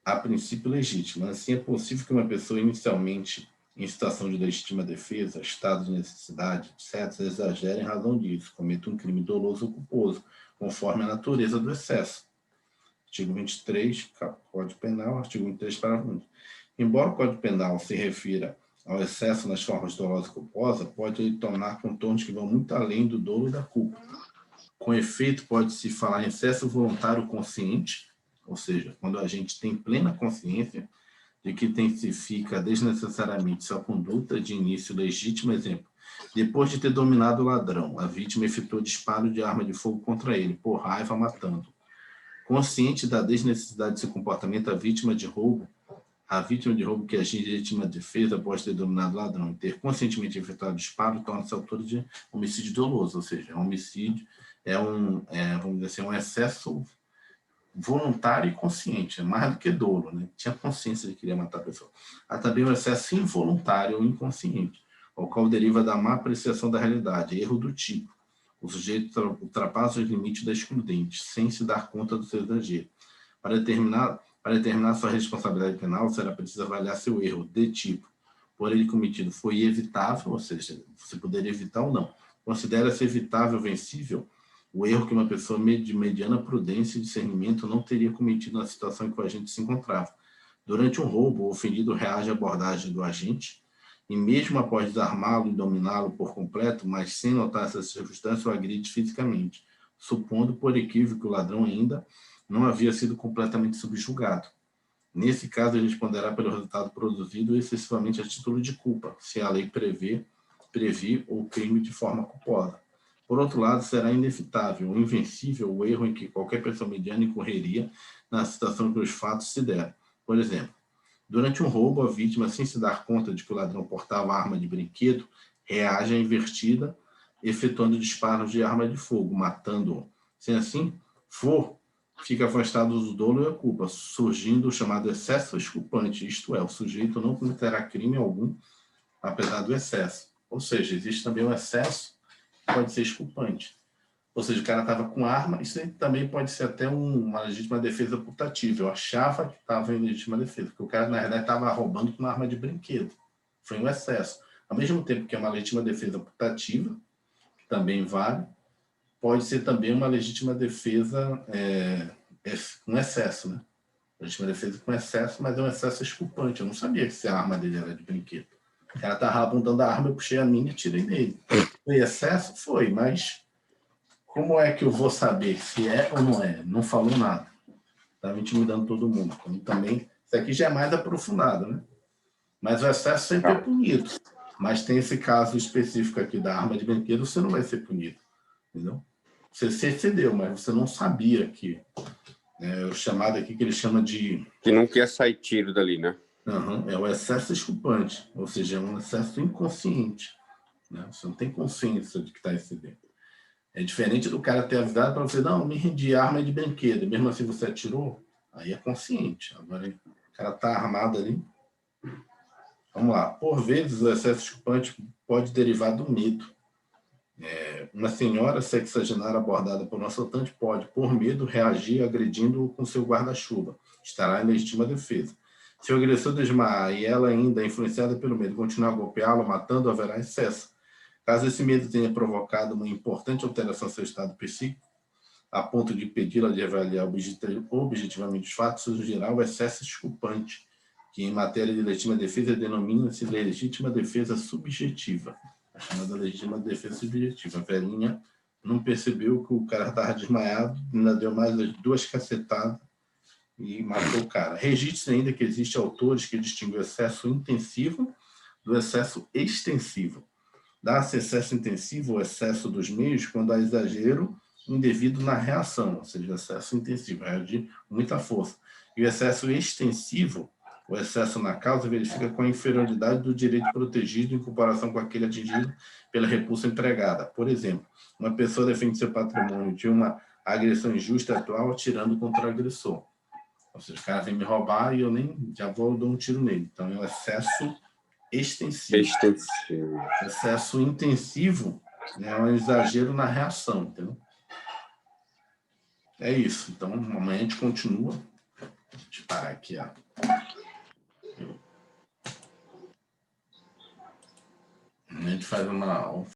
[SPEAKER 1] a princípio legítima. Assim, é possível que uma pessoa inicialmente em situação de legítima defesa, estado de necessidade, etc., exagere em razão disso, cometa um crime doloso ou culposo, conforme a natureza do excesso. Artigo 23, Código Penal, artigo 23, parágrafo único. Embora o Código Penal se refira ao excesso nas formas dolosa e culposa, pode tornar contornos que vão muito além do dolo e da culpa. Com efeito, pode-se falar em excesso voluntário consciente, ou seja, quando a gente tem plena consciência de que intensifica desnecessariamente sua conduta de início legítimo. Exemplo: depois de ter dominado o ladrão, a vítima efetuou disparo de arma de fogo contra ele, por raiva, matando. Consciente da desnecessidade de seu comportamento, a vítima de roubo que agir em legítima defesa após ter dominado o ladrão e ter conscientemente efetuado disparo torna-se autor de homicídio doloso, ou seja, homicídio vamos dizer assim, um excesso voluntário e consciente, é mais do que dolo, né? Tinha consciência de que queria matar a pessoa. Há também o excesso involuntário ou inconsciente, ao qual deriva da má apreciação da realidade, erro do tipo: o sujeito ultrapassa os limites da excludente, sem se dar conta do seu exagero. Para determinar sua responsabilidade penal, será preciso avaliar seu erro de tipo: por ele cometido foi evitável, ou seja, você poderia evitar ou não. Considera-se evitável, vencível, o erro que uma pessoa de mediana prudência e discernimento não teria cometido na situação em que o agente se encontrava. Durante um roubo, o ofendido reage à abordagem do agente e, mesmo após desarmá-lo e dominá-lo por completo, mas sem notar essa circunstância, o agride fisicamente, supondo por equívoco que o ladrão ainda não havia sido completamente subjugado. Nesse caso, ele responderá pelo resultado produzido excessivamente a título de culpa, se a lei prever o crime de forma culposa. Por outro lado, será inevitável ou invencível o erro em que qualquer pessoa mediana incorreria na situação que os fatos se deram. Por exemplo, durante um roubo, a vítima, sem se dar conta de que o ladrão portava arma de brinquedo, reage à invertida, efetuando disparos de arma de fogo, matando-o. Se assim for, fica afastado do dolo e a culpa, surgindo o chamado excesso exculpante, isto é, o sujeito não cometerá crime algum, apesar do excesso. Ou seja, existe também o excesso que pode ser exculpante. Ou seja, o cara estava com arma, isso também pode ser até uma legítima defesa putativa. Eu achava que estava em legítima defesa, porque o cara, na verdade, estava roubando com uma arma de brinquedo. Foi um excesso. Ao mesmo tempo que é uma legítima defesa putativa, que também vale, pode ser também uma legítima defesa com excesso, né? Legítima defesa com excesso, mas é um excesso exculpante. Eu não sabia que a arma dele era de brinquedo. O cara estava apontando a arma, eu puxei a minha e tirei nele. Foi excesso? Foi, mas como é que eu vou saber se é ou não é? Não falou nada. Estava intimidando todo mundo. Então, também, isso aqui já é mais aprofundado, né? Mas o excesso sempre é punido. Mas tem esse caso específico aqui da arma de brinquedo, você não vai ser punido. Entendeu? Você se excedeu, mas você não sabia que... É o chamado aqui que ele chama de...
[SPEAKER 2] Que não quer sair tiro dali, né?
[SPEAKER 1] É o excesso exculpante. Ou seja, é um excesso inconsciente. Né? Você não tem consciência de que está excedendo. É diferente do cara ter avisado para você: não, me rendi, a arma é de brinquedo. Mesmo assim você atirou, aí é consciente. Agora o cara está armado ali. Vamos lá. Por vezes o excesso exculpante pode derivar do medo. Uma senhora sexagenária abordada por um assaltante pode, por medo, reagir agredindo-o com seu guarda-chuva. Estará em legítima defesa. Se o agressor desmaiar e ela ainda, influenciada pelo medo, continuar a golpeá-lo, matando, haverá excesso. Caso esse medo tenha provocado uma importante alteração ao seu estado psíquico, a ponto de impedi-la de avaliar objetivamente os fatos, surgirá o excesso exculpante, que em matéria de legítima defesa denomina-se legítima defesa subjetiva. A chamada legítima defesa subjetiva. A velhinha não percebeu que o cara estava desmaiado, ainda deu mais 2 cacetadas e matou o cara. Registre ainda que existem autores que distinguem o excesso intensivo do excesso extensivo. Dá-se excesso intensivo ou excesso dos meios quando há exagero indevido na reação, ou seja, excesso intensivo, é de muita força. E o excesso extensivo, o excesso na causa, verifica com a inferioridade do direito protegido em comparação com aquele atingido pela repulsa empregada. Por exemplo, uma pessoa defende seu patrimônio de uma agressão injusta atual atirando contra o agressor. Ou seja, o cara vem me roubar e eu nem já vou dar um tiro nele. Então, é o excesso extensivo. Excesso intensivo é um exagero na reação, entendeu? É isso. Então, amanhã a gente continua. Deixa eu parar aqui, ó. A gente faz uma